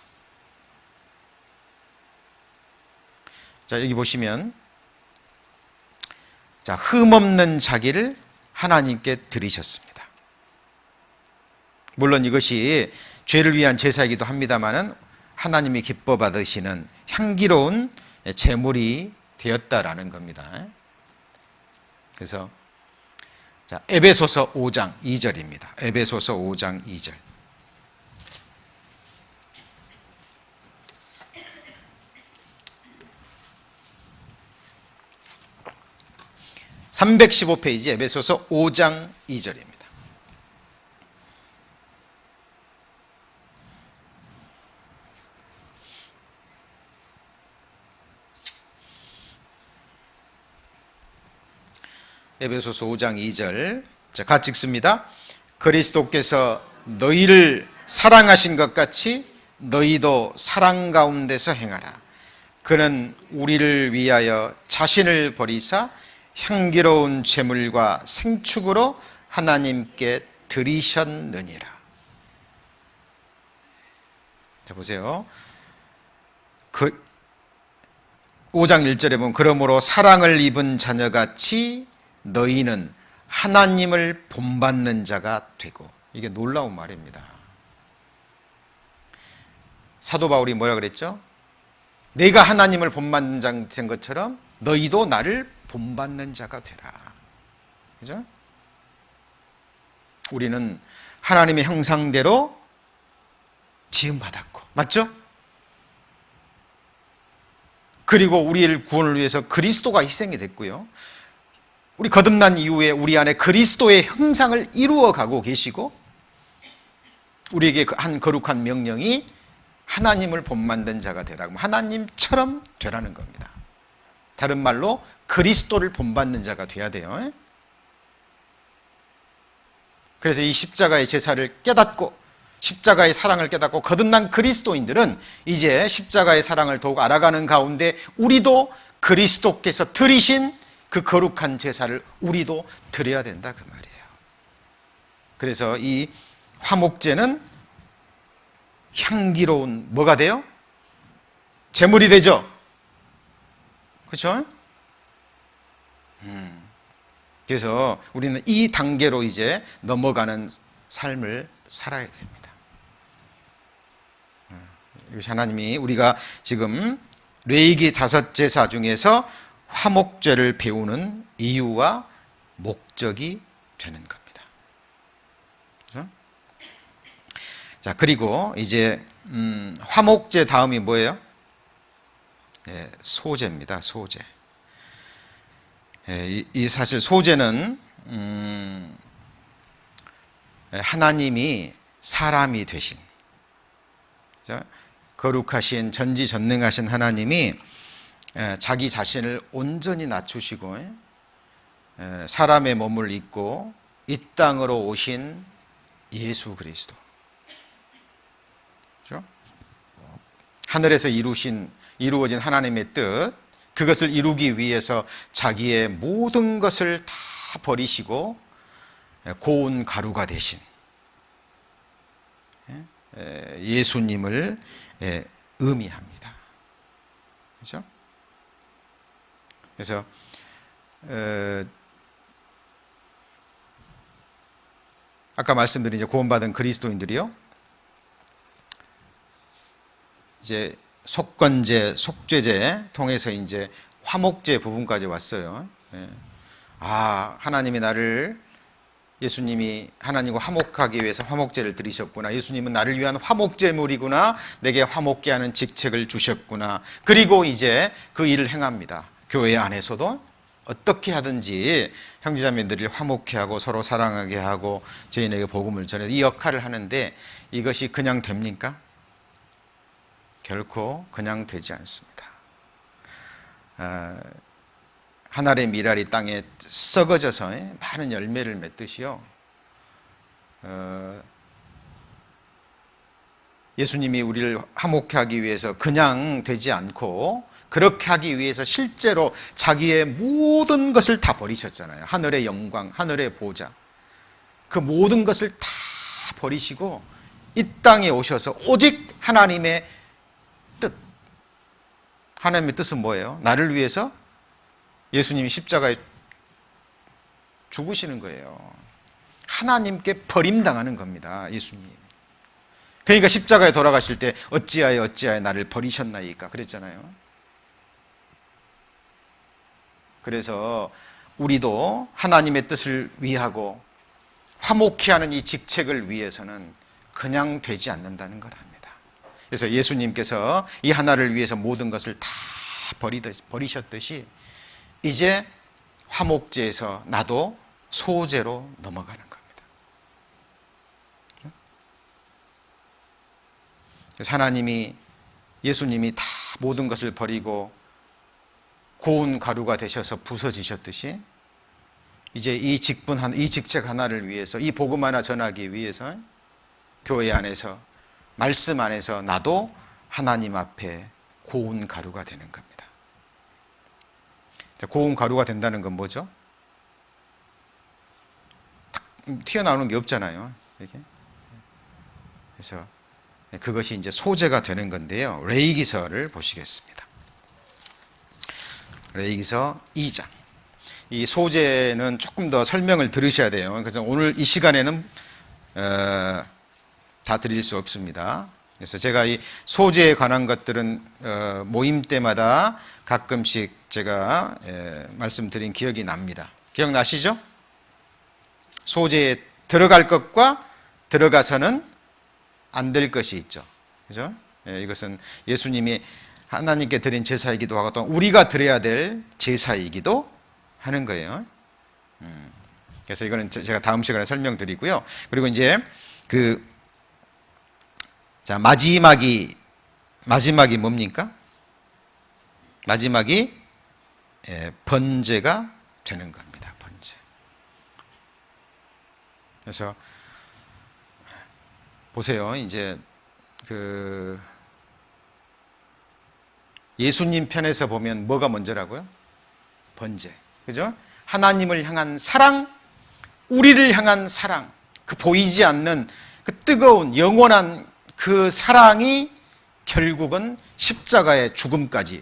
자, 여기 보시면 자, 흠없는 자기를 하나님께 드리셨습니다. 물론 이것이 죄를 위한 제사이기도 합니다만은 하나님이 기뻐 받으시는 향기로운 제물이 되었다라는 겁니다. 그래서 자, 에베소서 5장 2절입니다. 에베소서 5장 2절. (315페이지) 에베소서 5장 2절입니다. 에베소서 5장 2절. 자, 같이 읽습니다. 그리스도께서 너희를 사랑하신 것 같이 너희도 사랑 가운데서 행하라. 그는 우리를 위하여 자신을 버리사 향기로운 제물과 생축으로 하나님께 드리셨느니라. 자, 보세요. 5장 1절에 보면 그러므로 사랑을 입은 자녀같이 너희는 하나님을 본받는 자가 되고. 이게 놀라운 말입니다. 사도 바울이 뭐라 그랬죠? 내가 하나님을 본받는 자 된 것처럼 너희도 나를 본받는 자가 되라. 그죠? 우리는 하나님의 형상대로 지음받았고, 맞죠? 그리고 우리를 구원을 위해서 그리스도가 희생이 됐고요. 우리 거듭난 이후에 우리 안에 그리스도의 형상을 이루어가고 계시고, 우리에게 한 거룩한 명령이 하나님을 본받는 자가 되라고, 하나님처럼 되라는 겁니다. 다른 말로 그리스도를 본받는 자가 돼야 돼요. 그래서 이 십자가의 제사를 깨닫고 십자가의 사랑을 깨닫고 거듭난 그리스도인들은 이제 십자가의 사랑을 더욱 알아가는 가운데 우리도 그리스도께서 드리신 그 거룩한 제사를 우리도 드려야 된다 그 말이에요. 그래서 이 화목제는 향기로운 뭐가 돼요? 제물이 되죠. 그렇죠? 그래서 우리는 이 단계로 이제 넘어가는 삶을 살아야 됩니다. 이것이 하나님이 우리가 지금 레위기 5제사 중에서 화목제를 배우는 이유와 목적이 되는 겁니다. 그렇죠? 자, 그리고 이제 화목제 다음이 뭐예요? 소제입니다. 소제. 이 사실 소제는 하나님이 사람이 되신, 거룩하신 전지전능하신 하나님이 자기 자신을 온전히 낮추시고 사람의 몸을 입고 이 땅으로 오신 예수 그리스도, 그렇죠? 하늘에서 이루어진 하나님의 뜻, 그것을 이루기 위해서 자기의 모든 것을 다 버리시고 고운 가루가 되신 예수님을 의미합니다. 그렇죠? 그래서 아까 말씀드린 이제 구원받은 그리스도인들이요, 이제 속건제, 속죄제 통해서 이제 화목제 부분까지 왔어요. 하나님이 나를, 예수님이 하나님과 화목하기 위해서 화목제를 드리셨구나. 예수님은 나를 위한 화목제물이구나. 내게 화목게 하는 직책을 주셨구나. 그리고 이제 그 일을 행합니다. 교회 안에서도 어떻게 하든지 형제자매들을 화목케 하고 서로 사랑하게 하고 저희에게 복음을 전해서 이 역할을 하는데, 이것이 그냥 됩니까? 결코 그냥 되지 않습니다. 한 알의 밀알이 땅에 썩어져서 많은 열매를 맺듯이요. 예수님이 우리를 화목케 하기 위해서 그냥 되지 않고 그렇게 하기 위해서 실제로 자기의 모든 것을 다 버리셨잖아요. 하늘의 영광, 하늘의 보좌, 그 모든 것을 다 버리시고 이 땅에 오셔서 오직 하나님의 뜻. 하나님의 뜻은 뭐예요? 나를 위해서 예수님이 십자가에 죽으시는 거예요. 하나님께 버림당하는 겁니다. 예수님. 그러니까 십자가에 돌아가실 때 어찌하여 나를 버리셨나이까 그랬잖아요. 그래서 우리도 하나님의 뜻을 위하고 화목케 하는 이 직책을 위해서는 그냥 되지 않는다는 걸 합니다. 그래서 예수님께서 이 하나를 위해서 모든 것을 다 버리셨듯이 이제 화목제에서 나도 소제로 넘어가는 겁니다. 그래서 예수님이 다 모든 것을 버리고 고운 가루가 되셔서 부서지셨듯이 이제 이 직책 하나를 위해서, 이 복음 하나 전하기 위해서 교회 안에서, 말씀 안에서 나도 하나님 앞에 고운 가루가 되는 겁니다. 고운 가루가 된다는 건 뭐죠? 튀어나오는 게 없잖아요. 이렇게. 그래서 그것이 이제 소재가 되는 건데요. 레위기서를 보시겠습니다. 레위기서 2장. 이 소재는 조금 더 설명을 들으셔야 돼요. 그래서 오늘 이 시간에는 다 드릴 수 없습니다. 그래서 제가 이 소재에 관한 것들은 모임 때마다 가끔씩 제가 말씀드린 기억이 납니다. 기억나시죠? 소재에 들어갈 것과 들어가서는 안 될 것이 있죠. 그죠? 이것은 예수님이 하나님께 드린 제사이기도 하고 또 우리가 드려야 될 제사이기도 하는 거예요. 그래서 이거는 제가 다음 시간에 설명드리고요. 그리고 이제 마지막이 뭡니까? 마지막이 번제가 되는 겁니다. 번제. 그래서 보세요. 이제 예수님 편에서 보면 뭐가 먼저라고요? 번제. 그죠? 하나님을 향한 사랑, 우리를 향한 사랑, 그 보이지 않는 그 뜨거운 영원한 그 사랑이 결국은 십자가의 죽음까지,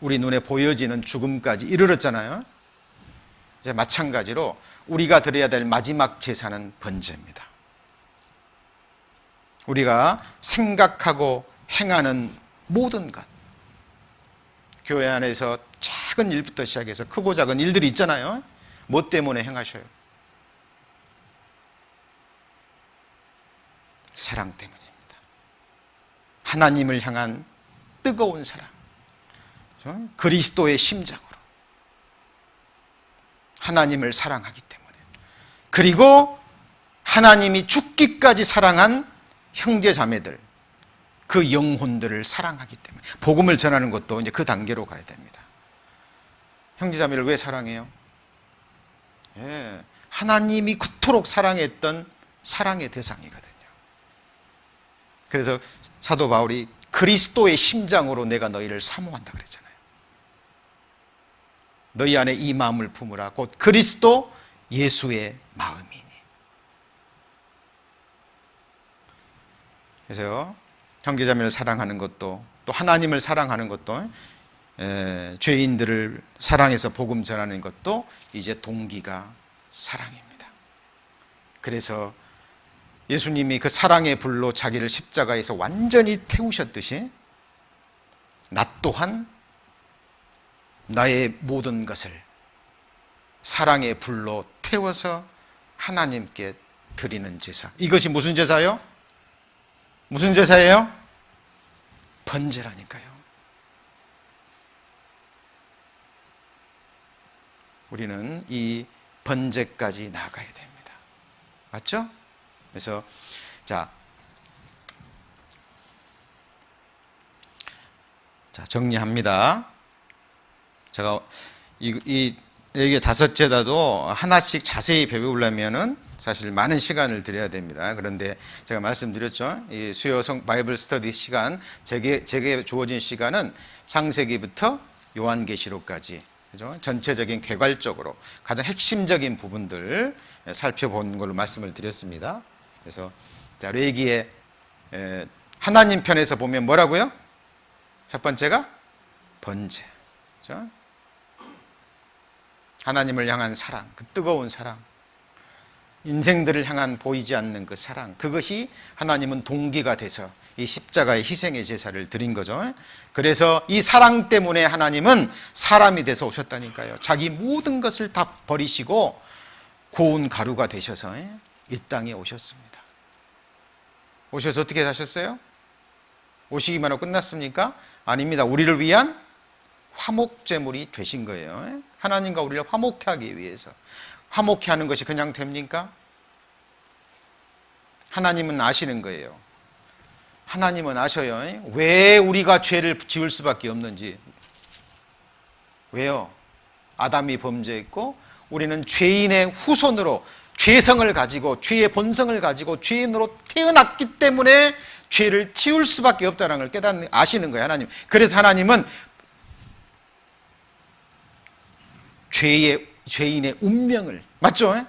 우리 눈에 보여지는 죽음까지 이르렀잖아요. 이제 마찬가지로 우리가 드려야 될 마지막 제사는 번제입니다. 우리가 생각하고 행하는 모든 것, 교회 안에서 작은 일부터 시작해서 크고 작은 일들이 있잖아요. 뭐 때문에 행하셔요? 사랑 때문입니다. 하나님을 향한 뜨거운 사랑, 그리스도의 심장으로 하나님을 사랑하기 때문에, 그리고 하나님이 죽기까지 사랑한 형제 자매들, 그 영혼들을 사랑하기 때문에 복음을 전하는 것도 이제 그 단계로 가야 됩니다. 형제 자매를 왜 사랑해요? 하나님이 그토록 사랑했던 사랑의 대상이거든요. 그래서 사도 바울이 그리스도의 심장으로 내가 너희를 사모한다 그랬잖아요. 너희 안에 이 마음을 품으라. 곧 그리스도 예수의 마음이니. 그래서 형제자매를 사랑하는 것도, 또 하나님을 사랑하는 것도, 죄인들을 사랑해서 복음 전하는 것도 이제 동기가 사랑입니다. 그래서 예수님이 그 사랑의 불로 자기를 십자가에서 완전히 태우셨듯이 나 또한 나의 모든 것을 사랑의 불로 태워서 하나님께 드리는 제사. 이것이 무슨 제사요? 무슨 제사예요? 번제라니까요. 우리는 이 번제까지 나아가야 됩니다. 맞죠? 그래서 자 정리합니다. 제가 이게 다섯째다도 하나씩 자세히 배우려면은 사실 많은 시간을 들여야 됩니다. 그런데 제가 말씀드렸죠. 이 수요 바이블 스터디 시간, 제게 주어진 시간은 창세기부터 요한계시록까지, 그죠? 전체적인 개괄적으로 가장 핵심적인 부분들 살펴본 걸로 말씀을 드렸습니다. 그래서 자, 레위기에 하나님 편에서 보면 뭐라고요? 첫 번째가 번제, 그죠? 하나님을 향한 사랑, 그 뜨거운 사랑, 인생들을 향한 보이지 않는 그 사랑, 그것이 하나님은 동기가 돼서 이 십자가의 희생의 제사를 드린 거죠. 그래서 이 사랑 때문에 하나님은 사람이 돼서 오셨다니까요. 자기 모든 것을 다 버리시고 고운 가루가 되셔서 이 땅에 오셨습니다. 오셔서 어떻게 하셨어요? 오시기만 하고 끝났습니까? 아닙니다. 우리를 위한 화목제물이 되신 거예요. 하나님과 우리를 화목케 하기 위해서. 화목케 하는 것이 그냥 됩니까? 하나님은 아시는 거예요. 하나님은 아셔요. 왜 우리가 죄를 지을 수밖에 없는지. 왜요? 아담이 범죄했고 우리는 죄인의 후손으로 죄성을 가지고 죄의 본성을 가지고 죄인으로 태어났기 때문에 죄를 지을 수밖에 없다는 걸 아시는 거예요. 하나님. 그래서 하나님은 죄인의 운명을, 맞죠?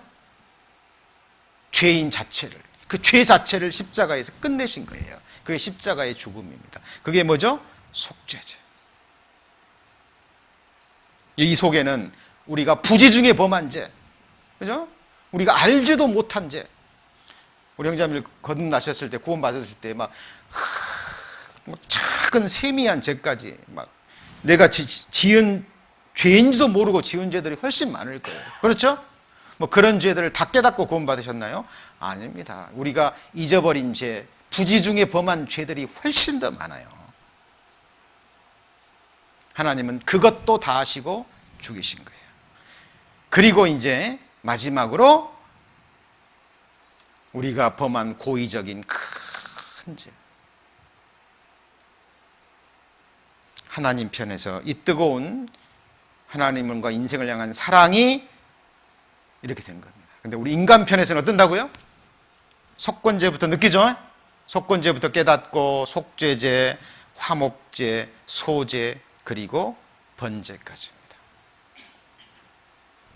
죄인 자체를, 그 죄 자체를 십자가에서 끝내신 거예요. 그게 십자가의 죽음입니다. 그게 뭐죠? 속죄제. 이 속에는 우리가 부지 중에 범한 죄, 그죠? 우리가 알지도 못한 죄. 우리 형제자매들 거듭나셨을 때, 구원받았을 때 막 작은 세미한 죄까지 막 내가 지은 죄인지도 모르고 지은 죄들이 훨씬 많을 거예요. 그렇죠? 뭐 그런 죄들을 다 깨닫고 구원받으셨나요? 아닙니다. 우리가 잊어버린 죄, 부지 중에 범한 죄들이 훨씬 더 많아요. 하나님은 그것도 다 하시고 죽이신 거예요. 그리고 이제 마지막으로 우리가 범한 고의적인 큰 죄, 하나님 편에서 이 뜨거운 하나님과 인생을 향한 사랑이 이렇게 된 겁니다. 근데 우리 인간 편에서는 어떤다고요? 속건제부터 느끼죠? 속건제부터 깨닫고 속죄제, 화목제, 소제, 그리고 번제까지입니다.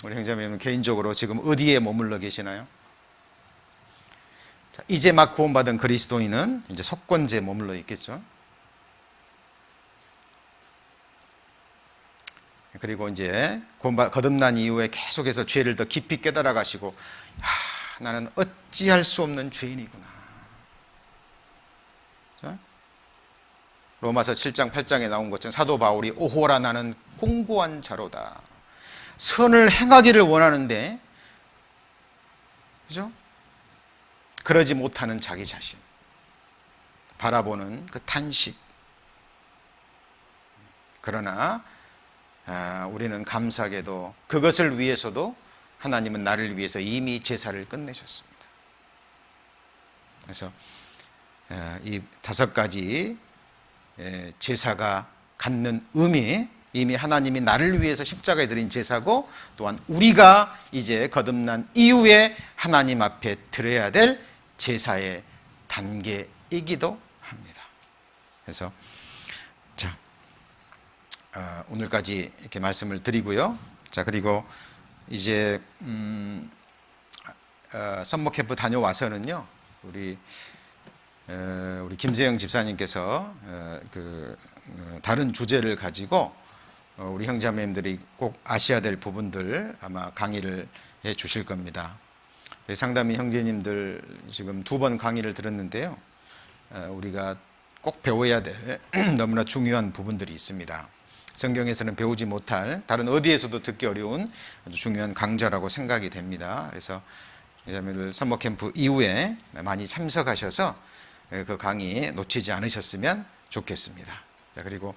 우리 형제님은 개인적으로 지금 어디에 머물러 계시나요? 자, 이제 막 구원받은 그리스도인은 이제 속건제에 머물러 있겠죠. 그리고 이제 거듭난 이후에 계속해서 죄를 더 깊이 깨달아 가시고, 나는 어찌할 수 없는 죄인이구나. 로마서 7장 8장에 나온 것처럼 사도 바울이 오호라 나는 공고한 자로다. 선을 행하기를 원하는데, 그죠? 그러지 못하는 자기 자신, 바라보는 그 탄식. 그러나 우리는 감사하게도 그것을 위해서도 하나님은 나를 위해서 이미 제사를 끝내셨습니다. 그래서 이 5가지 제사가 갖는 의미, 이미 하나님이 나를 위해서 십자가에 드린 제사고, 또한 우리가 이제 거듭난 이후에 하나님 앞에 드려야 될 제사의 단계이기도 합니다. 그래서 자, 오늘까지 이렇게 말씀을 드리고요. 자, 그리고 이제 썸머 캠프 다녀와서는요, 우리 김세영 집사님께서 다른 주제를 가지고 우리 형제자매님들이 꼭 아셔야 될 부분들 아마 강의를 해 주실 겁니다. 상담이 형제님들 지금 2번 강의를 들었는데요, 우리가 꼭 배워야 될 너무나 중요한 부분들이 있습니다. 성경에서는 배우지 못할, 다른 어디에서도 듣기 어려운 아주 중요한 강좌라고 생각이 됩니다. 그래서 여러분들 서머 캠프 이후에 많이 참석하셔서 그 강의 놓치지 않으셨으면 좋겠습니다. 그리고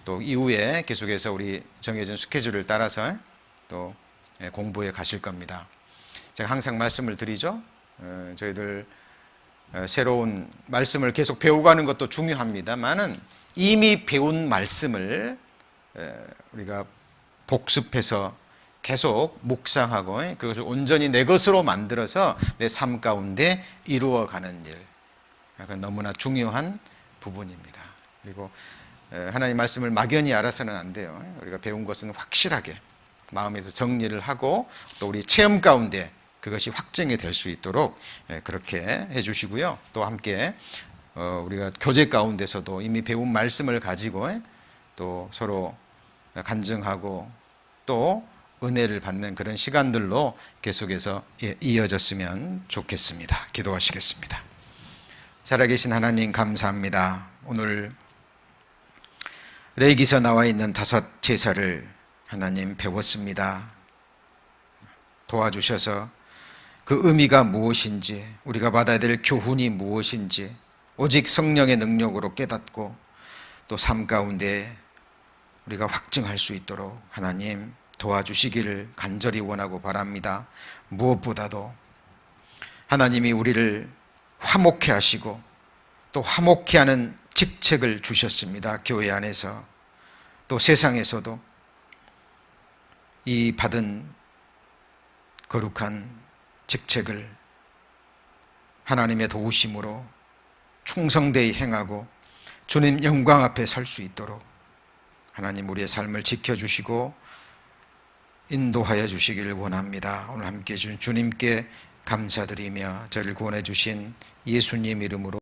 또 이후에 계속해서 우리 정해진 스케줄을 따라서 또 공부해 가실 겁니다. 제가 항상 말씀을 드리죠. 저희들 새로운 말씀을 계속 배워가는 것도 중요합니다만은 이미 배운 말씀을 우리가 복습해서 계속 묵상하고 그것을 온전히 내 것으로 만들어서 내 삶 가운데 이루어가는 일, 너무나 중요한 부분입니다. 그리고 하나님 말씀을 막연히 알아서는 안 돼요. 우리가 배운 것은 확실하게 마음에서 정리를 하고 또 우리 체험 가운데 그것이 확증이 될 수 있도록 그렇게 해주시고요. 또 함께 우리가 교제 가운데서도 이미 배운 말씀을 가지고 또 서로 간증하고 또 은혜를 받는 그런 시간들로 계속해서 이어졌으면 좋겠습니다. 기도하시겠습니다. 살아계신 하나님 감사합니다. 오늘 레위기서 나와 있는 5 제사를 하나님 배웠습니다. 도와주셔서 그 의미가 무엇인지, 우리가 받아야 될 교훈이 무엇인지 오직 성령의 능력으로 깨닫고 또 삶 가운데 우리가 확증할 수 있도록 하나님 도와주시기를 간절히 원하고 바랍니다. 무엇보다도 하나님이 우리를 화목해 하시고 또 화목해 하는 직책을 주셨습니다. 교회 안에서 또 세상에서도 이 받은 거룩한 직책을 하나님의 도우심으로 충성되이 행하고 주님 영광 앞에 설 수 있도록 하나님 우리의 삶을 지켜주시고 인도하여 주시기를 원합니다. 오늘 함께해 주신 주님께 감사드리며 저를 구원해 주신 예수님 이름으로